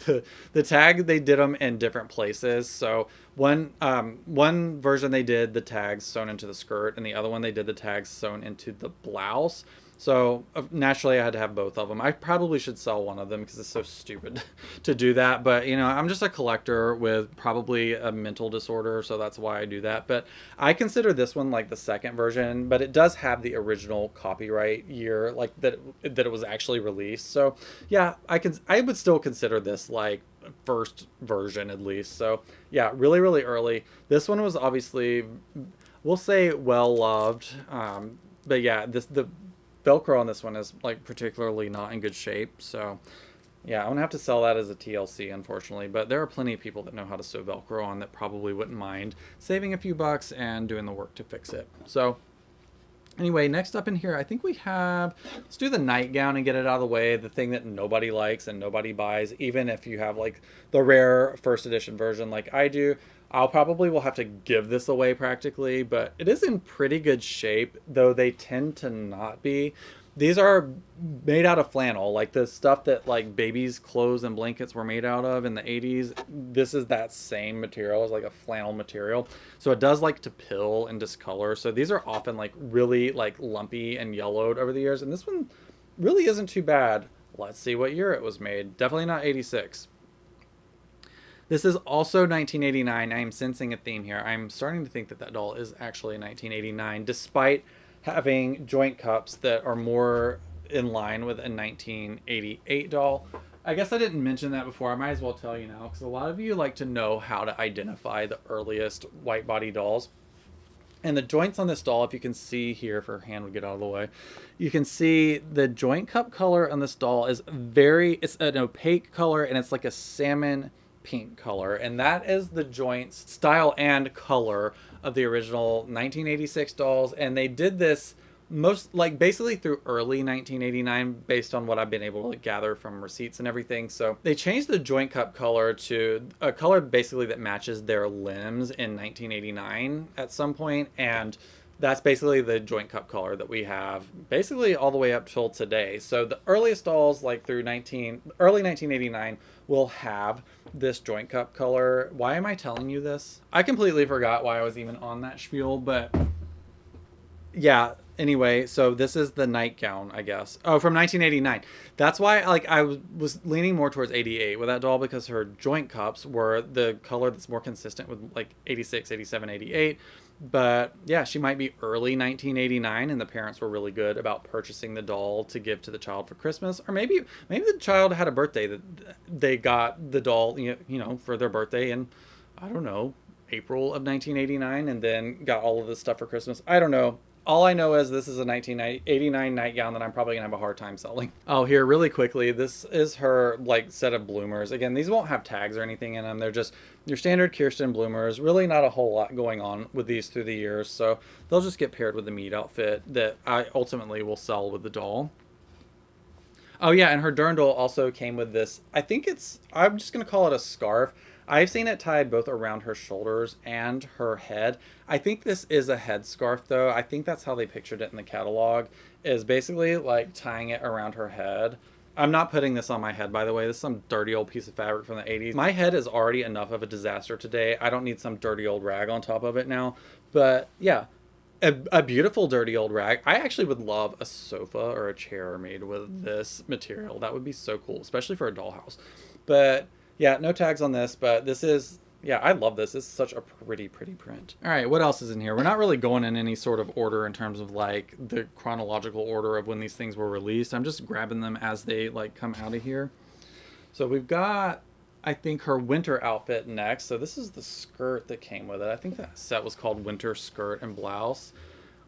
the tag, they did them in different places. So one version they did the tags sewn into the skirt, and the other one they did the tags sewn into the blouse. So naturally, I had to have both of them. I probably should sell one of them because it's so stupid to do that. But, you know, I'm just a collector with probably a mental disorder, so that's why I do that. But I consider this one like the second version, but it does have the original copyright year, like that it was actually released. So yeah, I would still consider this like first version at least. So yeah, really, really early. This one was obviously, we'll say, well loved. But yeah, the Velcro on this one is like particularly not in good shape. So yeah, I'm gonna have to sell that as a TLC, unfortunately. But there are plenty of people that know how to sew Velcro on that probably wouldn't mind saving a few bucks and doing the work to fix it. So anyway, next up in here, I think we have, let's do the nightgown and get it out of the way. The thing that nobody likes and nobody buys, even if you have like the rare first edition version like I do. I'll probably will have to give this away practically, but it is in pretty good shape, though they tend to not be. These are made out of flannel, like the stuff that like babies' clothes and blankets were made out of in the 80s. This is that same material, it's like a flannel material. So it does like to pill and discolor. So these are often like really like lumpy and yellowed over the years. And this one really isn't too bad. Let's see what year it was made. Definitely not 86. This is also 1989. I am sensing a theme here. I'm starting to think that that doll is actually 1989, despite having joint cups that are more in line with a 1988 doll. I guess I didn't mention that before. I might as well tell you now, because a lot of you like to know how to identify the earliest white body dolls. And the joints on this doll, if you can see here, if her hand would get out of the way, you can see the joint cup color on this doll is it's an opaque color, and it's like a salmon pink color, and that is the joints style and color of the original 1986 dolls. And they did this most like basically through early 1989 based on what I've been able to gather from receipts and everything. So they changed the joint cup color to a color basically that matches their limbs in 1989 at some point, and that's basically the joint cup color that we have basically all the way up till today. So the earliest dolls like through early 1989 will have this joint cup color. Why am I telling you this? I completely forgot why I was even on that spiel, but yeah, anyway, so this is the nightgown, I guess. Oh, from 1989. That's why like I was leaning more towards 88 with that doll, because her joint cups were the color that's more consistent with like 86, 87, 88. But yeah, she might be early 1989, and the parents were really good about purchasing the doll to give to the child for Christmas. Or maybe the child had a birthday that they got the doll, you know, for their birthday in, I don't know, April of 1989, and then got all of this stuff for Christmas. I don't know. All I know is this is a 1989 nightgown that I'm probably gonna have a hard time selling. Oh, here really quickly, this is her like set of bloomers. Again, these won't have tags or anything in them. They're just your standard Kirsten bloomers. Really not a whole lot going on with these through the years, so they'll just get paired with the meat outfit that I ultimately will sell with the doll. Oh yeah, and her dirndl also came with this. I'm just gonna call it a scarf. I've seen it tied both around her shoulders and her head. I think this is a headscarf though. I think that's how they pictured it in the catalog, is basically like tying it around her head. I'm not putting this on my head, by the way. This is some dirty old piece of fabric from the 80s. My head is already enough of a disaster today. I don't need some dirty old rag on top of it now. But yeah, a beautiful dirty old rag. I actually would love a sofa or a chair made with this material. That would be so cool, especially for a dollhouse. But yeah, no tags on this, but this is, yeah, I love this. This is such a pretty, pretty print. All right, what else is in here? We're not really going in any sort of order in terms of like the chronological order of when these things were released. I'm just grabbing them as they like come out of here. So we've got, I think, her winter outfit next. So this is the skirt that came with it. I think that set was called Winter Skirt and Blouse.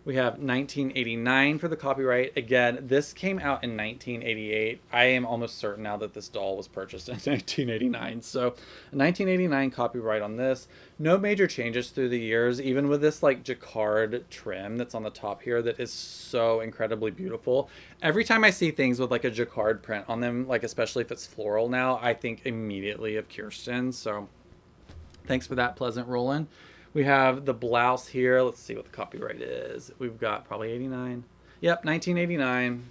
We have 1989 for the copyright. Again, this came out in 1988. I am almost certain now that this doll was purchased in 1989. So a 1989 copyright on this. No major changes through the years, even with this like jacquard trim that's on the top here that is so incredibly beautiful. Every time I see things with like a jacquard print on them, like especially if it's floral now, I think immediately of Kirsten. So thanks for that, Pleasant Roland. We have the blouse here. Let's see what the copyright is. We've got probably 89. Yep, 1989.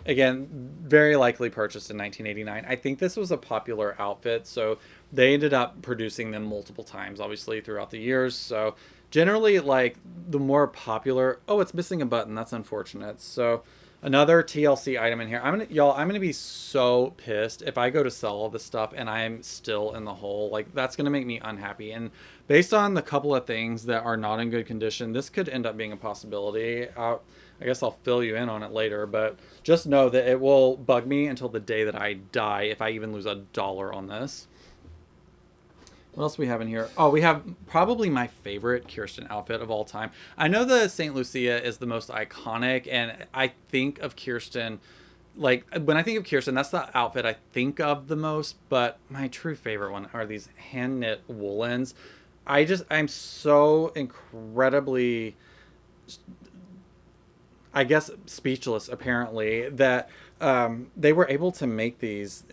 Again, very likely purchased in 1989. I think this was a popular outfit, so they ended up producing them multiple times, obviously, throughout the years. So generally, like, the more popular... Oh, it's missing a button. That's unfortunate. So Another TLC item in here. I'm gonna be so pissed if I go to sell all this stuff and I'm still in the hole. Like, that's gonna make me unhappy. And based on the couple of things that are not in good condition, this could end up being a possibility. I guess I'll fill you in on it later, but just know that it will bug me until the day that I die if I even lose $1 on this. What else do we have in here? Oh, we have probably my favorite Kirsten outfit of all time. I know the St. Lucia is the most iconic, and I think of Kirsten, like, when I think of Kirsten, that's the outfit I think of the most, but my true favorite one are these hand-knit woolens. I'm so incredibly, I guess, speechless, apparently, that they were able to make these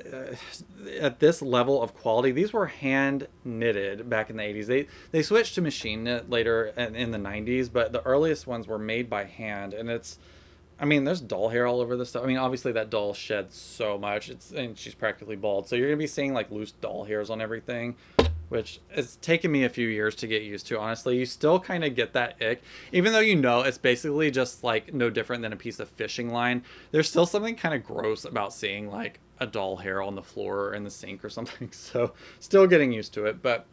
at this level of quality. These were hand knitted back in the 80s. They switched to machine knit later in the 90s, but the earliest ones were made by hand. And there's doll hair all over this stuff. I mean, obviously that doll sheds so much. And she's practically bald. So you're going to be seeing like loose doll hairs on everything, which has taken me a few years to get used to, honestly. You still kind of get that ick. Even though it's basically just like no different than a piece of fishing line, there's still something kind of gross about seeing like a doll hair on the floor or in the sink or something. So still getting used to it, but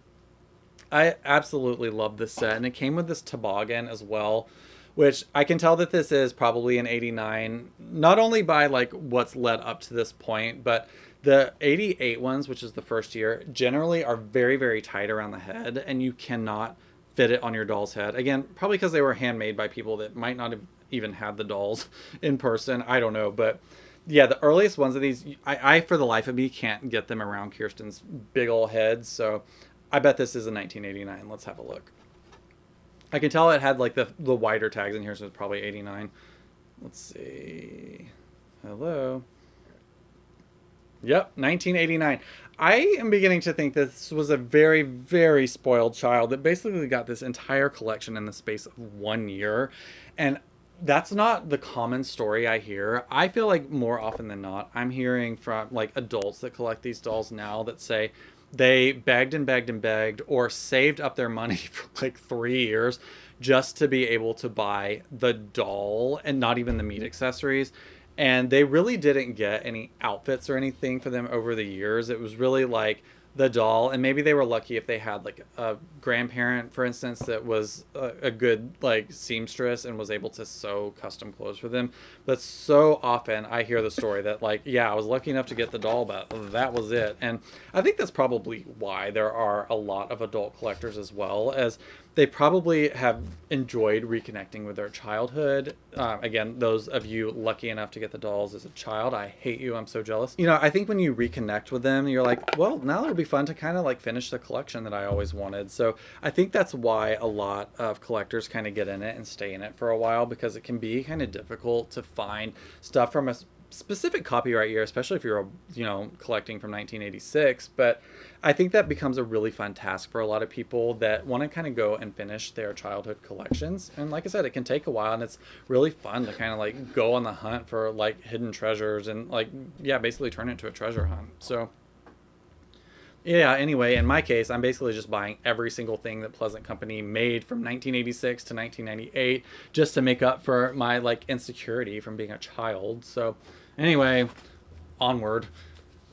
I absolutely love this set. And it came with this toboggan as well, which I can tell that this is probably an 89, not only by like what's led up to this point, but the 88 ones, which is the first year, generally are very, very tight around the head, and you cannot fit it on your doll's head. Again, probably because they were handmade by people that might not have even had the dolls in person. I don't know. But yeah, the earliest ones of these, I for the life of me, can't get them around Kirsten's big old head. So I bet this is a 1989. Let's have a look. I can tell it had like the wider tags in here, so it's probably 89. Let's see. Hello. Yep, 1989. I am beginning to think this was a very, very spoiled child that basically got this entire collection in the space of 1 year. And that's not the common story I hear. I feel like more often than not, I'm hearing from like adults that collect these dolls now that say they begged and begged and begged or saved up their money for like 3 years just to be able to buy the doll and not even the meat accessories. And they really didn't get any outfits or anything for them over the years. It was really like the doll, and maybe they were lucky if they had like a grandparent, for instance, that was a good like seamstress and was able to sew custom clothes for them. But so often I hear the story that like, yeah, I was lucky enough to get the doll, but that was it. And I think that's probably why there are a lot of adult collectors, as well as they probably have enjoyed reconnecting with their childhood. Again, those of you lucky enough to get the dolls as a child, I hate you. I'm so jealous. I think when you reconnect with them, you're like, well, now it'll be fun to kind of like finish the collection that I always wanted. So I think that's why a lot of collectors kind of get in it and stay in it for a while, because it can be kind of difficult to find stuff from a specific copyright year, especially if you're collecting from 1986. But I think that becomes a really fun task for a lot of people that want to kind of go and finish their childhood collections. And like I said, it can take a while, and it's really fun to kind of like go on the hunt for like hidden treasures and like, yeah, basically turn it into a treasure hunt. So yeah, anyway, in my case, I'm basically just buying every single thing that Pleasant Company made from 1986 to 1998 just to make up for my like insecurity from being a child. So anyway, onward.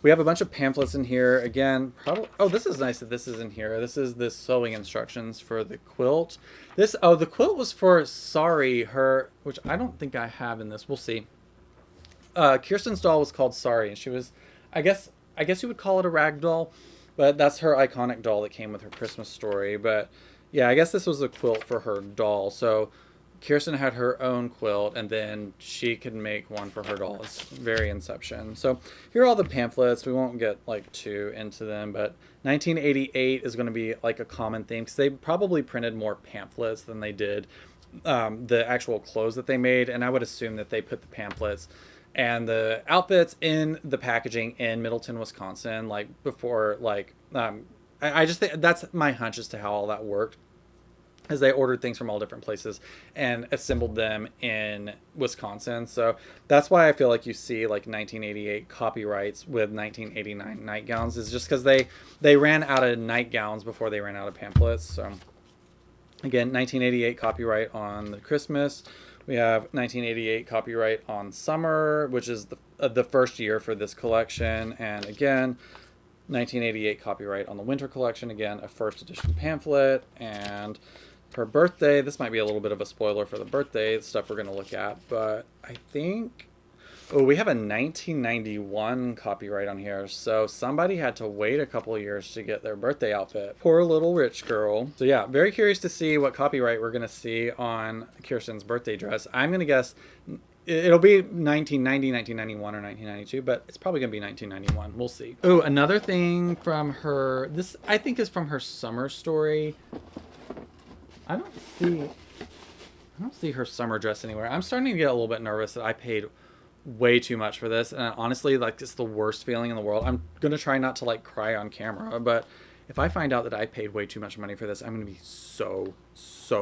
We have a bunch of pamphlets in here. Again, probably. Oh, this is nice that this is in here. This is the sewing instructions for the quilt. The quilt was for Sorry, which I don't think I have in this. We'll see. Kirsten's doll was called Sorry, and she was, I guess you would call it a rag doll, but that's her iconic doll that came with her Christmas story. But yeah, I guess this was a quilt for her doll. So Kirsten had her own quilt, and then she could make one for her doll. It's very Inception. So here are all the pamphlets. We won't get like too into them, but 1988 is going to be like a common theme, because they probably printed more pamphlets than they did the actual clothes that they made. And I would assume that they put the pamphlets and the outfits in the packaging in Middleton, Wisconsin, like before, like I just think that's my hunch as to how all that worked, as they ordered things from all different places and assembled them in Wisconsin. So that's why I feel like you see like 1988 copyrights with 1989 nightgowns, is just because they ran out of nightgowns before they ran out of pamphlets. So again, 1988 copyright on the Christmas. We have 1988 copyright on Summer, which is the first year for this collection. And again, 1988 copyright on the Winter collection. Again, a first edition pamphlet. And her birthday, this might be a little bit of a spoiler for the birthday stuff we're going to look at, but I think... Oh, we have a 1991 copyright on here, so somebody had to wait a couple of years to get their birthday outfit. Poor little rich girl. So yeah, very curious to see what copyright we're going to see on Kirsten's birthday dress. I'm going to guess it'll be 1990, 1991, or 1992, but it's probably going to be 1991. We'll see. Oh, another thing from her, this I think is from her summer story. I don't see her summer dress anywhere. I'm starting to get a little bit nervous that I paid way too much for this, and honestly, like, it's the worst feeling in the world. I'm gonna try not to like cry on camera, but if I find out that I paid way too much money for this, I'm gonna be so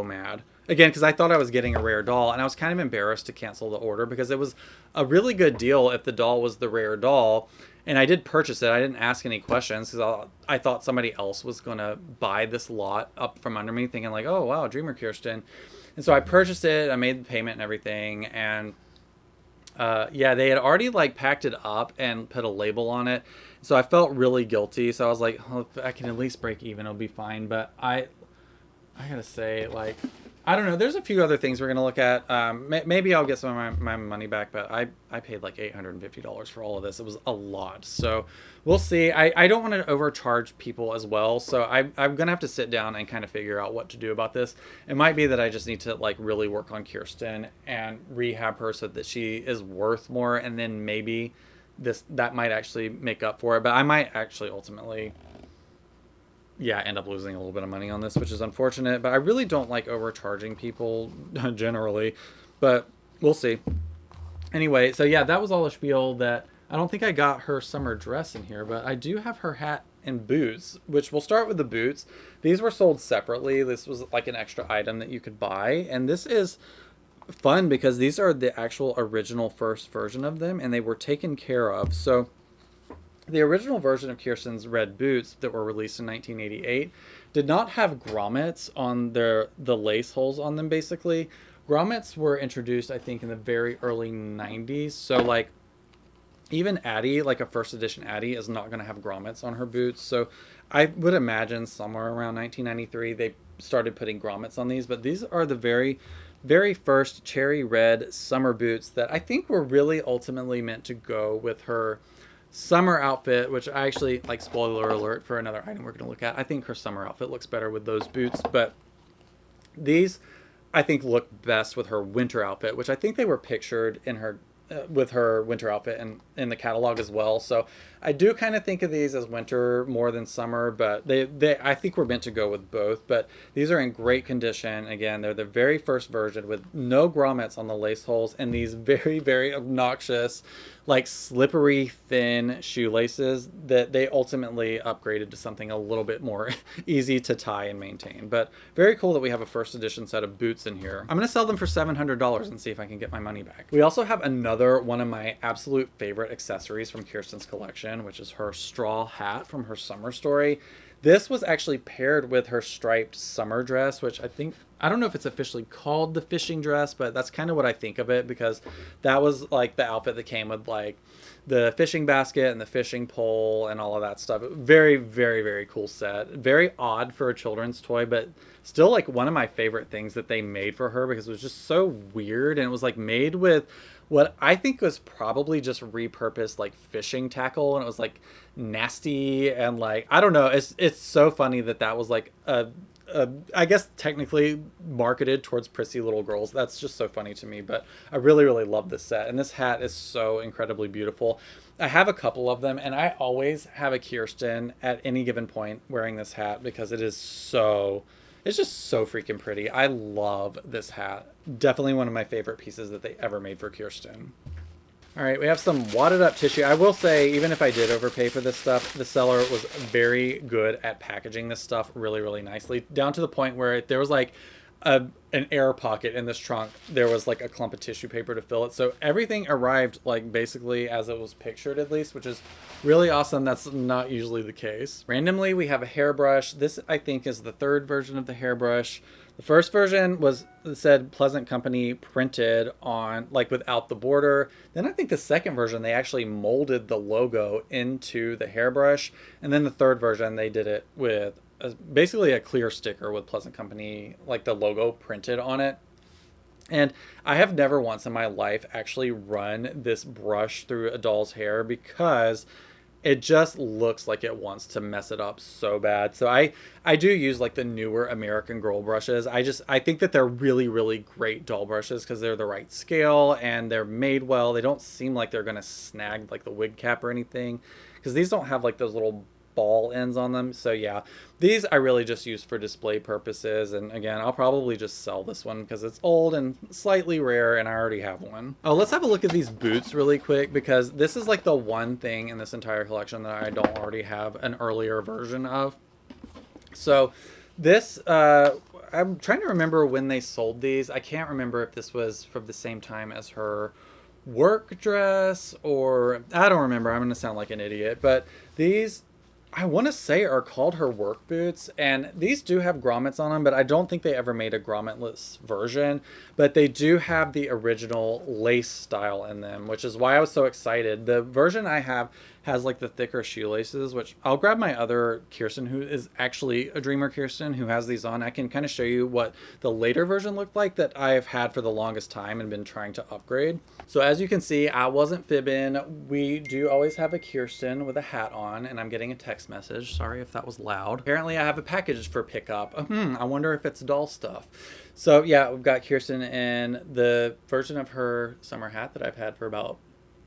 mad again, because I thought I was getting a rare doll, and I was kind of embarrassed to cancel the order because it was a really good deal if the doll was the rare doll. And I did purchase it. I didn't ask any questions because I thought somebody else was gonna buy this lot up from under me, thinking like, oh wow, Dreamer Kirsten. And so I purchased it, I made the payment and everything, and yeah, they had already like packed it up and put a label on it. So I felt really guilty. So I was like, oh, if I can at least break even, it'll be fine. But I gotta say, like, I don't know. There's a few other things we're gonna look at. Maybe I'll get some of my money back, but I paid like $850 for all of this. It was a lot. So we'll see. I don't want to overcharge people as well. So I'm gonna have to sit down and kind of figure out what to do about this. It might be that I just need to like really work on Kirsten and rehab her so that she is worth more, and then maybe that might actually make up for it. But I might actually ultimately, yeah, end up losing a little bit of money on this, which is unfortunate. But I really don't like overcharging people generally, but we'll see. Anyway, so yeah, that was all the spiel. That I don't think I got her summer dress in here, but I do have her hat and boots, which we'll start with the boots. These were sold separately. This was like an extra item that you could buy, and this is fun because these are the actual original first version of them, and they were taken care of. So the original version of Kirsten's red boots that were released in 1988 did not have grommets on the lace holes on them, basically. Grommets were introduced, I think, in the very early 90s. So, like, even Addie, like a first edition Addie, is not going to have grommets on her boots. So I would imagine somewhere around 1993 they started putting grommets on these. But these are the very first cherry red summer boots that I think were really ultimately meant to go with her summer outfit, which I actually, like, spoiler alert for another item we're going to look at, I think her summer outfit looks better with those boots, but these I think look best with her winter outfit, which I think they were pictured in her with her winter outfit and in the catalog as well. So I do kind of think of these as winter more than summer, but they I think we're meant to go with both. But these are in great condition. Again, they're the very first version with no grommets on the lace holes and these very obnoxious, like, slippery thin shoelaces that they ultimately upgraded to something a little bit more easy to tie and maintain. But very cool that we have a first edition set of boots in here. I'm going to sell them for $700 and see if I can get my money back. We also have another one of my absolute favorite accessories from Kirsten's collection, which is her straw hat from her summer story. This was actually paired with her striped summer dress, which I don't know if it's officially called the fishing dress, but that's kind of what I think of it, because that was like the outfit that came with like the fishing basket and the fishing pole and all of that stuff. Very cool set. Very odd for a children's toy, but still like one of my favorite things that they made for her, because it was just so weird, and it was like made with what I think was probably just repurposed like fishing tackle, and it was like nasty and like, I don't know, it's so funny that was like I guess technically marketed towards prissy little girls. That's just so funny to me, but I really love this set, and this hat is so incredibly beautiful. I have a couple of them, and I always have a Kirsten at any given point wearing this hat because it's just so freaking pretty. I love this hat. Definitely one of my favorite pieces that they ever made for Kirsten. All right, we have some wadded up tissue. I will say, even if I did overpay for this stuff, the seller was very good at packaging this stuff really nicely, down to the point where there was like an air pocket in this trunk, there was like a clump of tissue paper to fill it. So everything arrived like basically as it was pictured, at least, which is really awesome. That's not usually the case. Randomly, we have a hairbrush. This, I think, is the third version of the hairbrush. The first version said Pleasant Company printed on, like, without the border. Then I think the second version, they actually molded the logo into the hairbrush. And then the third version, they did it with basically a clear sticker with Pleasant Company, like the logo printed on it. And I have never once in my life actually run this brush through a doll's hair because it just looks like it wants to mess it up so bad. So I do use like the newer American Girl brushes. I think that they're really, really great doll brushes because they're the right scale and they're made well. They don't seem like they're going to snag like the wig cap or anything, because these don't have like those little ball ends on them. So yeah, these I really just use for display purposes. And again, I'll probably just sell this one because it's old and slightly rare and I already have one. Oh, let's have a look at these boots really quick, because this is like the one thing in this entire collection that I don't already have an earlier version of. So this, I'm trying to remember when they sold these. I can't remember if this was from the same time as her work dress, or I don't remember. I'm going to sound like an idiot, but these, I want to say, are called her work boots, and these do have grommets on them, but I don't think they ever made a grommetless version. But they do have the original lace style in them, which is why I was so excited. The version I have has like the thicker shoelaces, which I'll grab my other Kirsten, who is actually a Dreamer Kirsten, who has these on. I can kind of show you what the later version looked like that I've had for the longest time and been trying to upgrade. So as you can see, I wasn't fibbing. We do always have a Kirsten with a hat on, and I'm getting a text message. Sorry if that was loud. Apparently I have a package for pickup. I wonder if it's doll stuff. So yeah, we've got Kirsten in the version of her summer hat that I've had for about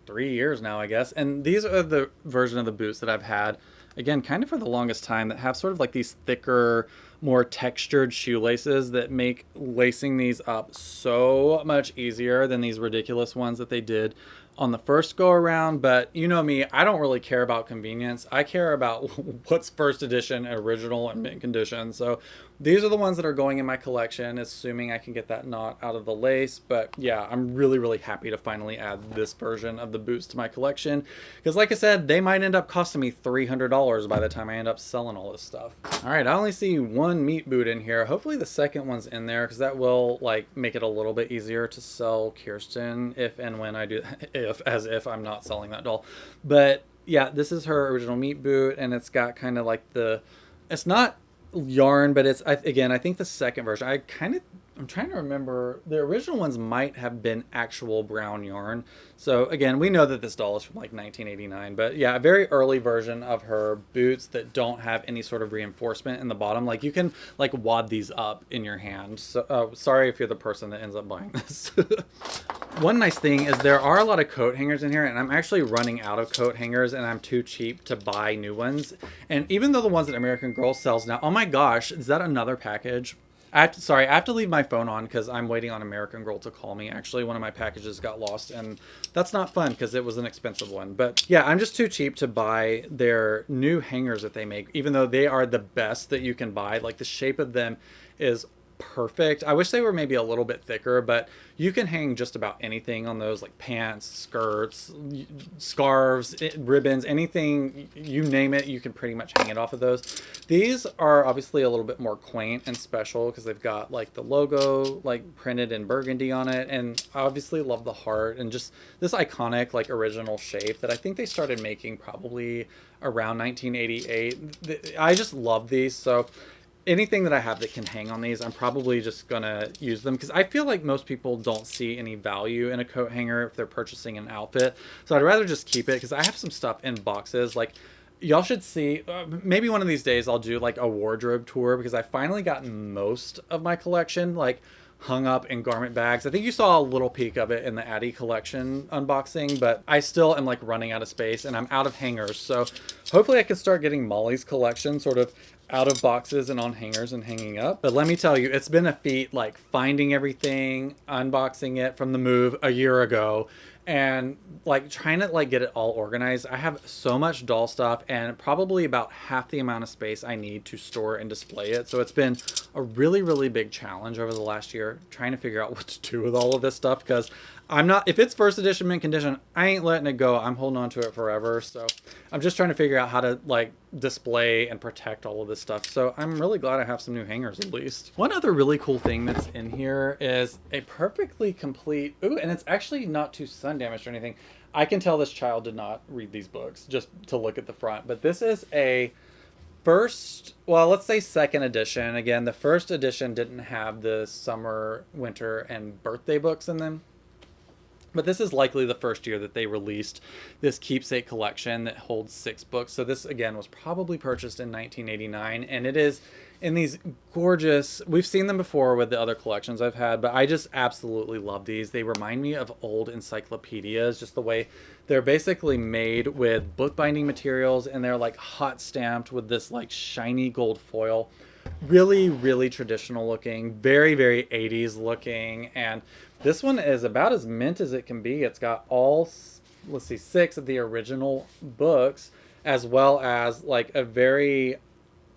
3 years now, I guess. And these are the version of the boots that I've had, again, kind of for the longest time, that have sort of like these thicker, more textured shoelaces that make lacing these up so much easier than these ridiculous ones that they did on the first go around. But you know me, I don't really care about convenience. I care about what's first edition, original, and mint condition. So these are the ones that are going in my collection, assuming I can get that knot out of the lace. But yeah, I'm really, really happy to finally add this version of the boots to my collection, because like I said, they might end up costing me $300 by the time I end up selling all this stuff. All right, I only see one meat boot in here. Hopefully the second one's in there, because that will like make it a little bit easier to sell Kirsten if and when I do, as if I'm not selling that doll. But yeah, this is her original meat boot, and it's got kind of like it's not yarn, but it's, again, I think the second version, I'm trying to remember, the original ones might have been actual brown yarn. So again, we know that this doll is from like 1989, but yeah, a very early version of her boots that don't have any sort of reinforcement in the bottom. Like you can like wad these up in your hand. So sorry if you're the person that ends up buying this. One nice thing is there are a lot of coat hangers in here, and I'm actually running out of coat hangers, and I'm too cheap to buy new ones. And even though the ones that American Girl sells now, oh my gosh, is that another package? I have to leave my phone on because I'm waiting on American Girl to call me. Actually, one of my packages got lost, and that's not fun because it was an expensive one. But yeah, I'm just too cheap to buy their new hangers that they make, even though they are the best that you can buy. Like the shape of them is perfect. I wish they were maybe a little bit thicker, but you can hang just about anything on those, like pants, skirts, scarves, ribbons, anything, you name it, you can pretty much hang it off of those. These are obviously a little bit more quaint and special because they've got like the logo like printed in burgundy on it, and I obviously love the heart and just this iconic like original shape that I think they started making probably around 1988. I just love these, so anything that I have that can hang on these, I'm probably just gonna use them, because I feel like most people don't see any value in a coat hanger if they're purchasing an outfit. So I'd rather just keep it, because I have some stuff in boxes. Like y'all should see, maybe one of these days I'll do like a wardrobe tour, because I finally gotten most of my collection like hung up in garment bags. I think you saw a little peek of it in the Addie collection unboxing, but I still am like running out of space and I'm out of hangers. So hopefully I can start getting Molly's collection sort of out of boxes and on hangers and hanging up. But let me tell you, it's been a feat like finding everything, unboxing it from the move a year ago, and like trying to like get it all organized. I have so much doll stuff and probably about half the amount of space I need to store and display it. So it's been a really, really big challenge over the last year trying to figure out what to do with all of this stuff, because I'm not, if it's first edition mint condition, I ain't letting it go. I'm holding on to it forever. So I'm just trying to figure out how to like display and protect all of this stuff. So I'm really glad I have some new hangers at least. One other really cool thing that's in here is a perfectly complete, ooh, and it's actually not too sun damaged or anything. I can tell this child did not read these books just to look at the front, but this is a first, well, let's say second edition. Again, the first edition didn't have the summer, winter, and birthday books in them. But this is likely the first year that they released this keepsake collection that holds 6 books. So this, again, was probably purchased in 1989. And it is in these gorgeous, we've seen them before with the other collections I've had, but I just absolutely love these. They remind me of old encyclopedias, just the way they're basically made with bookbinding materials, and they're like hot stamped with this like shiny gold foil. Really, really traditional looking, very, very 80s looking. And this one is about as mint as it can be. It's got all, let's see, 6 of the original books, as well as like a very,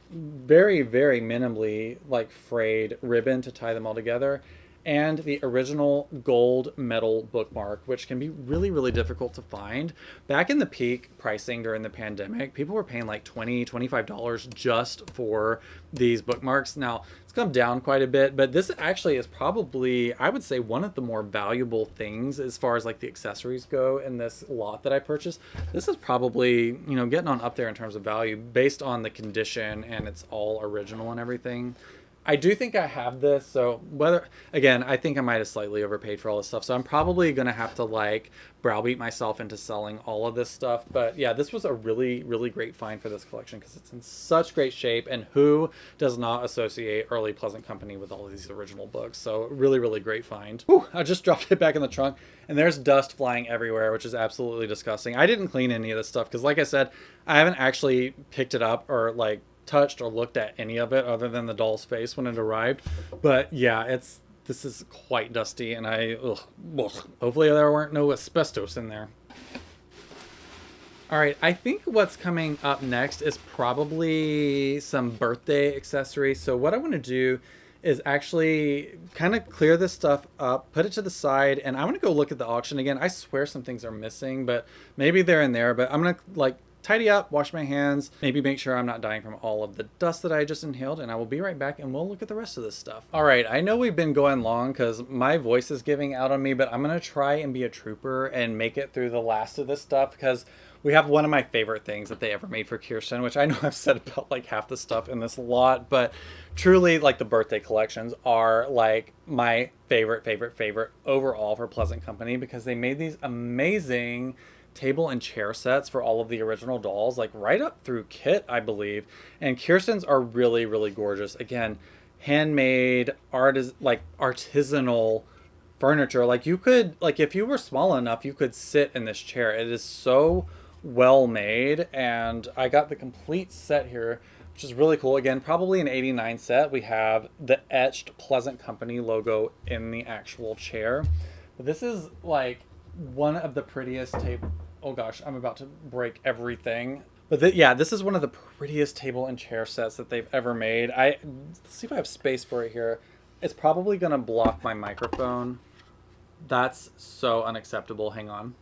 very, very minimally like frayed ribbon to tie them all together, and the original gold metal bookmark, which can be really, really difficult to find. Back in the peak pricing during the pandemic, people were paying like $20, $25 just for these bookmarks. Now, it's come down quite a bit, but this actually is probably, I would say, one of the more valuable things as far as like the accessories go in this lot that I purchased. This is probably, you know, getting on up there in terms of value based on the condition, and it's all original and everything. I do think I have this, so whether, again, I think I might have slightly overpaid for all this stuff, so I'm probably going to have to like browbeat myself into selling all of this stuff. But yeah, this was a really, really great find for this collection because it's in such great shape, and who does not associate early Pleasant Company with all of these original books? So really, really great find. Whew, I just dropped it back in the trunk, and there's dust flying everywhere, which is absolutely disgusting. I didn't clean any of this stuff because, like I said, I haven't actually picked it up or like touched or looked at any of it other than the doll's face when it arrived. But yeah, this is quite dusty, and hopefully there weren't no asbestos in there. All right, I think what's coming up next is probably some birthday accessories. So what I want to do is actually kind of clear this stuff up, put it to the side, and I want to go look at the auction again. I swear some things are missing, but maybe they're in there. But I'm going to like tidy up, wash my hands, maybe make sure I'm not dying from all of the dust that I just inhaled, and I will be right back and we'll look at the rest of this stuff. All right, I know we've been going long because my voice is giving out on me, but I'm gonna try and be a trooper and make it through the last of this stuff because we have one of my favorite things that they ever made for Kirsten, which I know I've said about like half the stuff in this lot, but truly like the birthday collections are like my favorite overall for Pleasant Company, because they made these amazing table and chair sets for all of the original dolls, like right up through Kit, I believe. And Kirsten's are really, really gorgeous. Again, handmade artisanal furniture. Like you could, like if you were small enough, you could sit in this chair. It is so well made, and I got the complete set here, which is really cool. Again, probably an 89 set. We have the etched Pleasant Company logo in the actual chair. But this is like one of the prettiest table. Oh gosh, I'm about to break everything. But yeah, this is one of the prettiest table and chair sets that they've ever made. Let's see if I have space for it here. It's probably gonna block my microphone. That's so unacceptable. Hang on.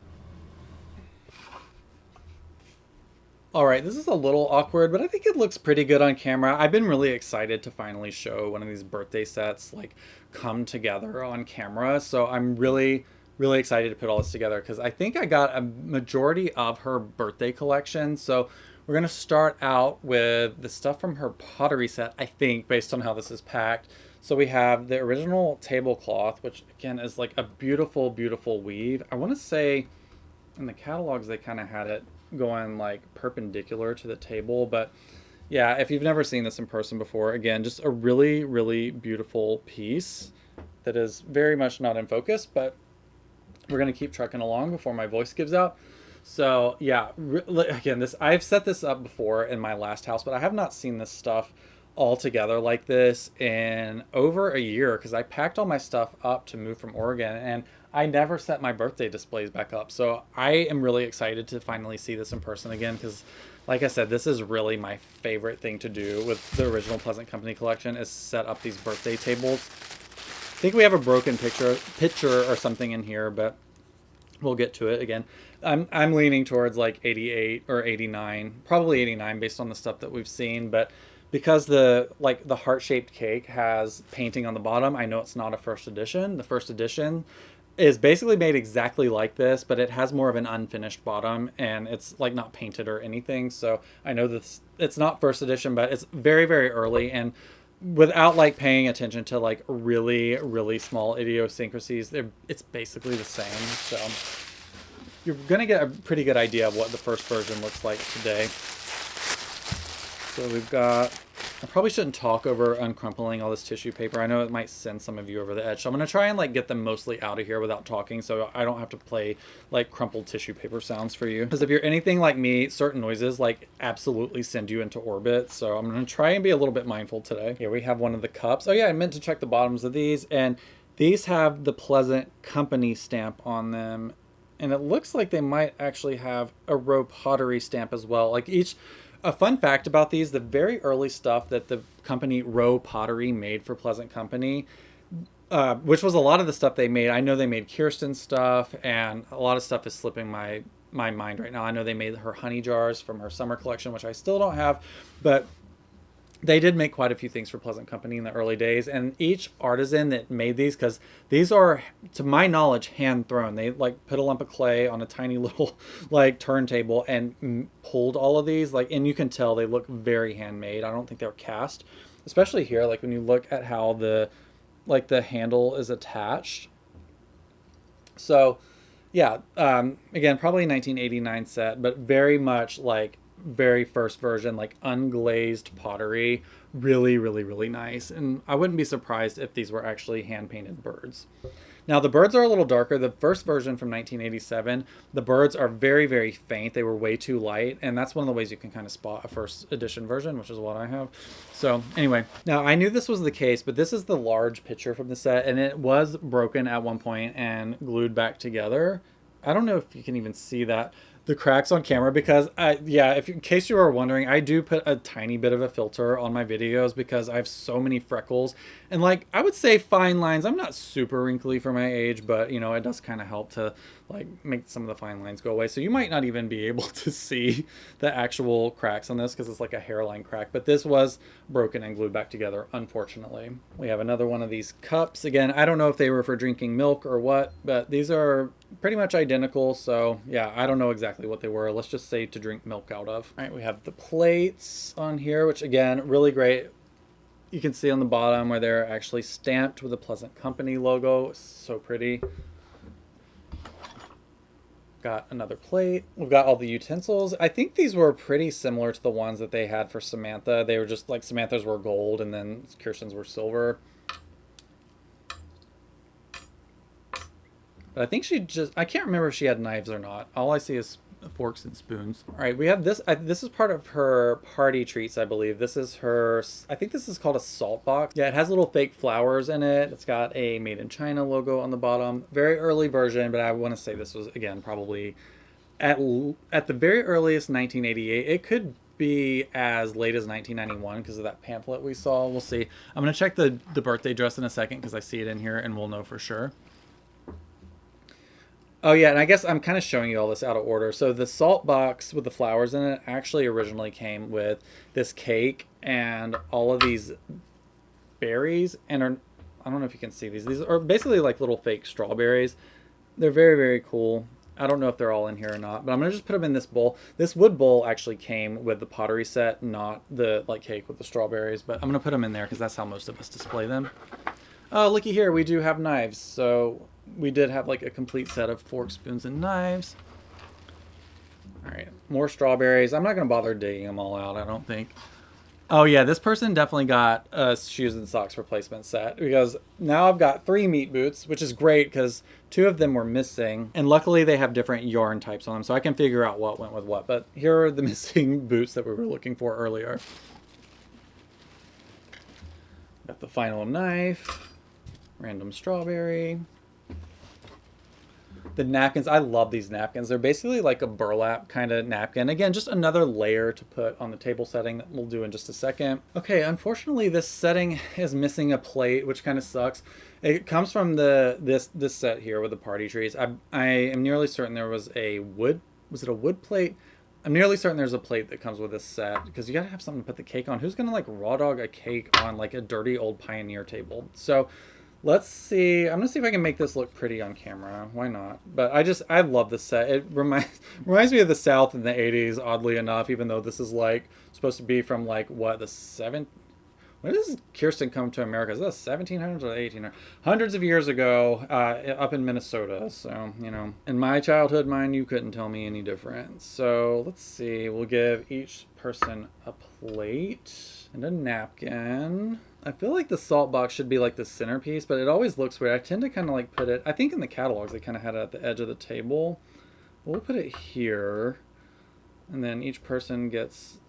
All right, this is a little awkward, but I think it looks pretty good on camera. I've been really excited to finally show one of these birthday sets like come together on camera. So I'm really excited to put all this together because I think I got a majority of her birthday collection. So we're going to start out with the stuff from her pottery set, I think, based on how this is packed. So we have the original tablecloth, which again is like a beautiful, beautiful weave. I want to say in the catalogs they kind of had it going like perpendicular to the table, but yeah, if you've never seen this in person before, again, just a really, really beautiful piece that is very much not in focus, but we're going to keep trucking along before my voice gives out. So yeah, again, I've set this up before in my last house, but I have not seen this stuff all together like this in over a year because I packed all my stuff up to move from Oregon, and I never set my birthday displays back up. So I am really excited to finally see this in person again because, like I said, this is really my favorite thing to do with the original Pleasant Company collection is set up these birthday tables. I think we have a broken picture or something in here, but we'll get to it again. I'm leaning towards like 88 or 89, probably 89 based on the stuff that we've seen, but because the heart-shaped cake has painting on the bottom, I know it's not a first edition. The first edition is basically made exactly like this, but it has more of an unfinished bottom and it's like not painted or anything. So I know this it's not first edition, but it's very, very early, and without like paying attention to like really, really small idiosyncrasies, it's basically the same. So you're gonna get a pretty good idea of what the first version looks like today. So we've got, I probably shouldn't talk over uncrumpling all this tissue paper. I know it might send some of you over the edge. So I'm going to try and like get them mostly out of here without talking so I don't have to play like crumpled tissue paper sounds for you. Because if you're anything like me, certain noises like absolutely send you into orbit. So I'm going to try and be a little bit mindful today. Here we have one of the cups. Oh yeah, I meant to check the bottoms of these. And these have the Pleasant Company stamp on them. And it looks like they might actually have a Rowe Pottery stamp as well. Like each... A fun fact about these, the very early stuff that the company Rowe Pottery made for Pleasant Company, which was a lot of the stuff they made. I know they made Kirsten stuff, and a lot of stuff is slipping my mind right now. I know they made her honey jars from her summer collection, which I still don't have, but they did make quite a few things for Pleasant Company in the early days, and each artisan that made these, because these are, to my knowledge, hand thrown. They like put a lump of clay on a tiny little like turntable and pulled all of these, like, and you can tell they look very handmade. I don't think they were cast, especially here. Like when you look at how the handle is attached. So, yeah, again, probably 1989 set, but very much like very first version, like unglazed pottery. Really, really, really nice. And I wouldn't be surprised if these were actually hand-painted birds. Now, the birds are a little darker. The first version from 1987, the birds are very, very faint. They were way too light, and that's one of the ways you can kind of spot a first edition version, which is what I have. So anyway, now I knew this was the case, but this is the large picture from the set, and it was broken at one point and glued back together. I don't know if you can even see that, the cracks on camera, because in case you were wondering, I do put a tiny bit of a filter on my videos because I have so many freckles and like I would say fine lines. I'm not super wrinkly for my age, but you know, it does kind of help to like make some of the fine lines go away. So you might not even be able to see the actual cracks on this because it's like a hairline crack, but this was broken and glued back together, unfortunately. We have another one of these cups. Again, I don't know if they were for drinking milk or what, but these are pretty much identical. So yeah, I don't know exactly what they were. Let's just say to drink milk out of. All right, we have the plates on here, which again, really great. You can see on the bottom where they're actually stamped with the Pleasant Company logo. So pretty. Got another plate. We've got all the utensils. I think these were pretty similar to the ones that they had for Samantha. They were just like Samantha's were gold and then Kirsten's were silver. But I think I can't remember if she had knives or not. All I see is forks and spoons. All right, we have this. This is part of her party treats, I believe. This is her, I think this is called a salt box. Yeah, it has little fake flowers in it. It's got a Made in China logo on the bottom. Very early version, but I want to say this was, again, probably at the very earliest 1988. It could be as late as 1991 because of that pamphlet we saw. We'll see. I'm going to check the birthday dress in a second because I see it in here and we'll know for sure. Oh yeah, and I guess I'm kind of showing you all this out of order. So the salt box with the flowers in it actually originally came with this cake and all of these berries, and I don't know if you can see these. These are basically like little fake strawberries. They're very, very cool. I don't know if they're all in here or not, but I'm gonna just put them in this bowl. This wood bowl actually came with the pottery set, not the like cake with the strawberries, but I'm gonna put them in there because that's how most of us display them. Oh, looky here, we do have knives. So we did have like a complete set of forks, spoons, and knives. All right, more strawberries. I'm not going to bother digging them all out, I don't think. Oh yeah, this person definitely got a shoes and socks replacement set because now I've got 3 meat boots, which is great because 2 of them were missing. And luckily they have different yarn types on them, so I can figure out what went with what. But here are the missing boots that we were looking for earlier. Got the final knife, random strawberry. The napkins, I love these napkins. They're basically like a burlap kind of napkin. Again, just another layer to put on the table setting that we'll do in just a second. Okay, unfortunately this setting is missing a plate, which kind of sucks. It comes from this set here with the party trees. I am nearly certain there was a wood, was it a wood plate? I'm nearly certain there's a plate that comes with this set, because you gotta have something to put the cake on. Who's gonna like raw dog a cake on like a dirty old Pioneer table? So let's see. I'm gonna see if I can make this look pretty on camera. Why not? But I love this set. It reminds me of the South in the 80s, oddly enough, even though this is like supposed to be from like what, the 7th? When does Kirsten come to America? Is that 1700s or 1800s? Hundreds of years ago, up in Minnesota. So, you know, in my childhood mind, you couldn't tell me any different. So, let's see. We'll give each person a plate and a napkin. I feel like the salt box should be like the centerpiece, but it always looks weird. I tend to kind of like put it, I think in the catalogs, they kind of had it at the edge of the table. We'll put it here. And then each person gets,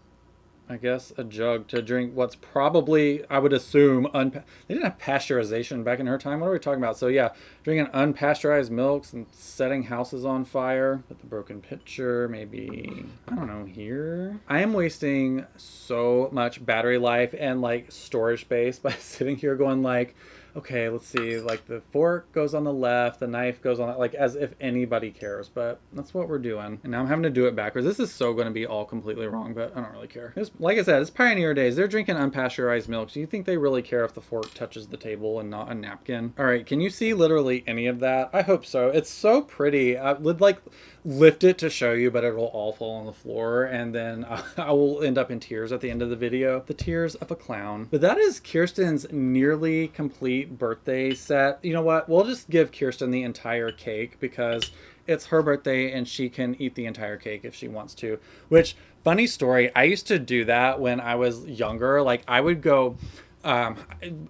I guess, a jug to drink what's probably, I would assume, they didn't have pasteurization back in her time. What are we talking about? So yeah, drinking unpasteurized milks and setting houses on fire. Put the broken pitcher, maybe, I don't know, here. I am wasting so much battery life and like storage space by sitting here going like, okay, let's see, like the fork goes on the left, the knife goes on that, like as if anybody cares, but that's what we're doing. And now I'm having to do it backwards. This is so going to be all completely wrong, but I don't really care. Like I said, it's Pioneer days. They're drinking unpasteurized milk. Do you think they really care if the fork touches the table and not a napkin? All right, can you see literally any of that? I hope so. It's so pretty. I would like lift it to show you, but it'll all fall on the floor, and then I will end up in tears at the end of the video. The tears of a clown. But that is Kirsten's nearly complete birthday set. You know what? We'll just give Kirsten the entire cake because it's her birthday and she can eat the entire cake if she wants to. Which, funny story, I used to do that when I was younger. Like, I would go...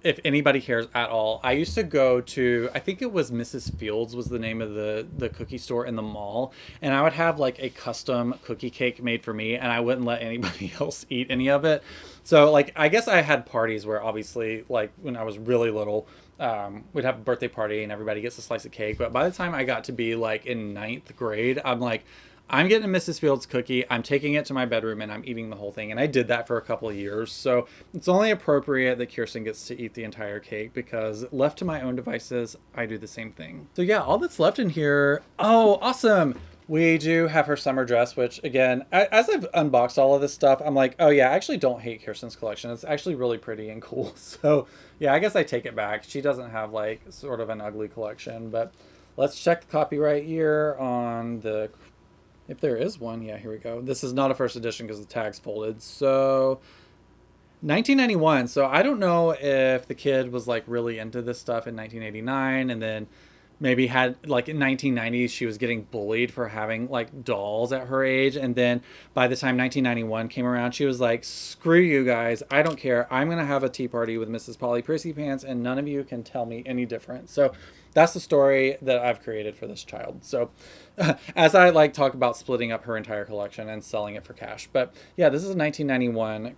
if anybody cares at all, I used to go to, I think it was Mrs. Fields was the name of the cookie store in the mall, and I would have like a custom cookie cake made for me, and I wouldn't let anybody else eat any of it. So like, I guess I had parties where obviously, like when I was really little, we'd have a birthday party and everybody gets a slice of cake, but by the time I got to be like in 9th grade, I'm like, I'm getting a Mrs. Fields cookie, I'm taking it to my bedroom, and I'm eating the whole thing. And I did that for a couple of years. So it's only appropriate that Kirsten gets to eat the entire cake, because left to my own devices, I do the same thing. So yeah, all that's left in here. Oh, awesome. We do have her summer dress, which again, as I've unboxed all of this stuff, I'm like, oh yeah, I actually don't hate Kirsten's collection. It's actually really pretty and cool. So yeah, I guess I take it back. She doesn't have like sort of an ugly collection, but let's check the copyright year on the... If there is one, yeah, here we go. This is not a first edition because the tag's folded. So 1991. So I don't know if the kid was like really into this stuff in 1989 and then maybe had like in 1990s she was getting bullied for having like dolls at her age, and then by the time 1991 came around she was like, screw you guys, I don't care, I'm gonna have a tea party with Mrs. Polly Prissy Pants and none of you can tell me any different. So that's the story that I've created for this child. So as I like talk about splitting up her entire collection and selling it for cash. But yeah, this is a 1991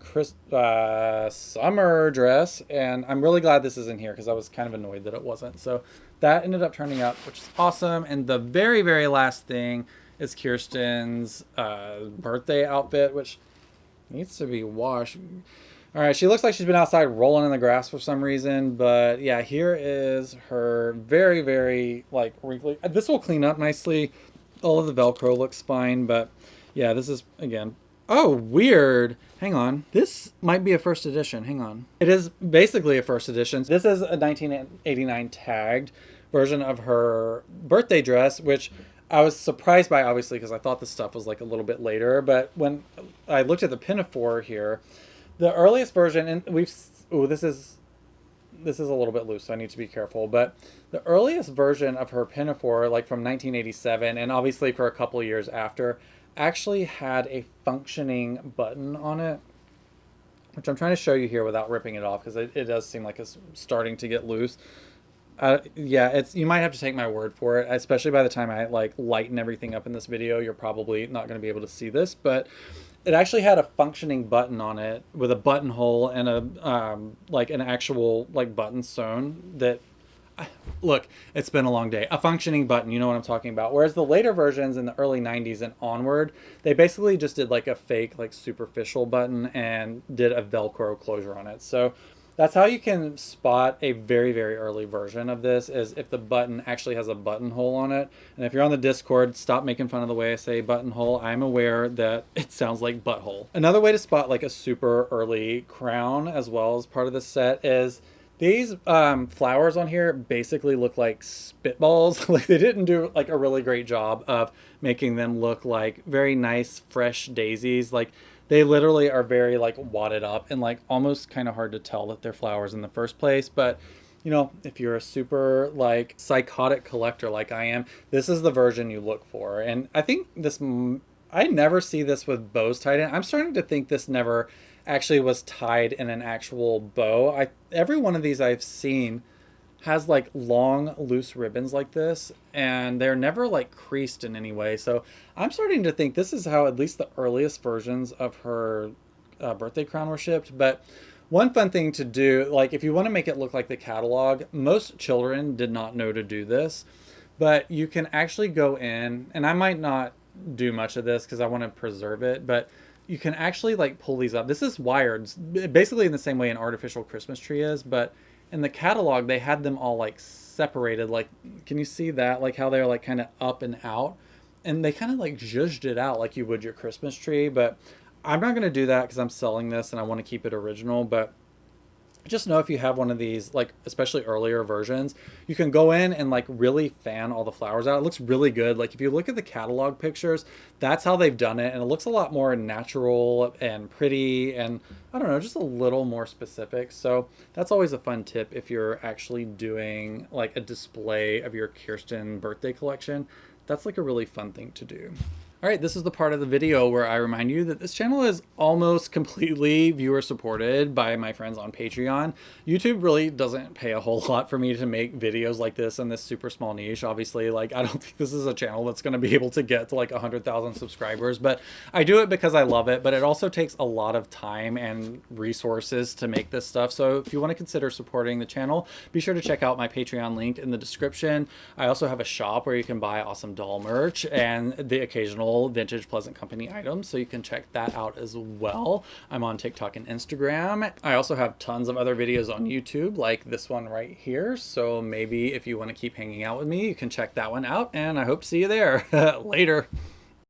summer dress, and I'm really glad this is in here because I was kind of annoyed that it wasn't. So that ended up turning up, which is awesome. And the very, very last thing is Kirsten's birthday outfit, which needs to be washed. All right, she looks like she's been outside rolling in the grass for some reason, but yeah, here is her very, very like wrinkly. This will clean up nicely. All of the Velcro looks fine, but yeah, this is again. Oh, weird. Hang on. This might be a first edition. Hang on. It is basically a first edition. This is a 1989 tagged version of her birthday dress, which I was surprised by, obviously, because I thought this stuff was like a little bit later. But when I looked at the pinafore here, the earliest version, and this is a little bit loose, so I need to be careful. But the earliest version of her pinafore, like from 1987, and obviously for a couple of years after, actually had a functioning button on it, which I'm trying to show you here without ripping it off, because it does seem like it's starting to get loose. Yeah, you might have to take my word for it, especially by the time I like lighten everything up in this video. You're probably not going to be able to see this, but it actually had a functioning button on it with a buttonhole and a like an actual like button sewn that Look, it's been a long day. A functioning button, you know what I'm talking about. Whereas the later versions in the early 90s and onward, they basically just did like a fake, like superficial button and did a Velcro closure on it. So that's how you can spot a very, very early version of this, is if the button actually has a buttonhole on it. And if you're on the Discord, stop making fun of the way I say buttonhole. I'm aware that it sounds like butthole. Another way to spot like a super early crown as well as part of the set is these flowers on here basically look like spitballs. Like they didn't do like a really great job of making them look like very nice, fresh daisies. Like they literally are very like wadded up and like almost kind of hard to tell that they're flowers in the first place. But you know, if you're a super like psychotic collector like I am, this is the version you look for. And I think this, I never see this with bows tied in. I'm starting to think this never actually was tied in an actual bow. Every one of these I've seen has like long loose ribbons like this, and they're never like creased in any way. So I'm starting to think this is how at least the earliest versions of her birthday crown were shipped. But one fun thing to do, like if you want to make it look like the catalog, most children did not know to do this, but you can actually go in, and I might not do much of this because I want to preserve it, but you can actually like pull these up. This is wired basically in the same way an artificial Christmas tree is, but in the catalog they had them all like separated. Like, can you see that? Like how they're like kind of up and out, and they kind of like zhuzhed it out like you would your Christmas tree. But I'm not going to do that because I'm selling this and I want to keep it original. But just know if you have one of these, like especially earlier versions, you can go in and like really fan all the flowers out. It looks really good. Like if you look at the catalog pictures, that's how they've done it, and it looks a lot more natural and pretty, and I don't know, just a little more specific. So that's always a fun tip if you're actually doing like a display of your Kirsten birthday collection. That's like a really fun thing to do. All right, this is the part of the video where I remind you that this channel is almost completely viewer supported by my friends on Patreon. YouTube really doesn't pay a whole lot for me to make videos like this in this super small niche. Obviously, like I don't think this is a channel that's going to be able to get to like 100,000 subscribers, but I do it because I love it. But it also takes a lot of time and resources to make this stuff. So if you want to consider supporting the channel, be sure to check out my Patreon link in the description. I also have a shop where you can buy awesome doll merch and the occasional vintage Pleasant Company items, so you can check that out as well. I'm on TikTok and Instagram. I also have tons of other videos on YouTube like this one right here, so maybe if you want to keep hanging out with me, you can check that one out, and I hope to see you there. Later.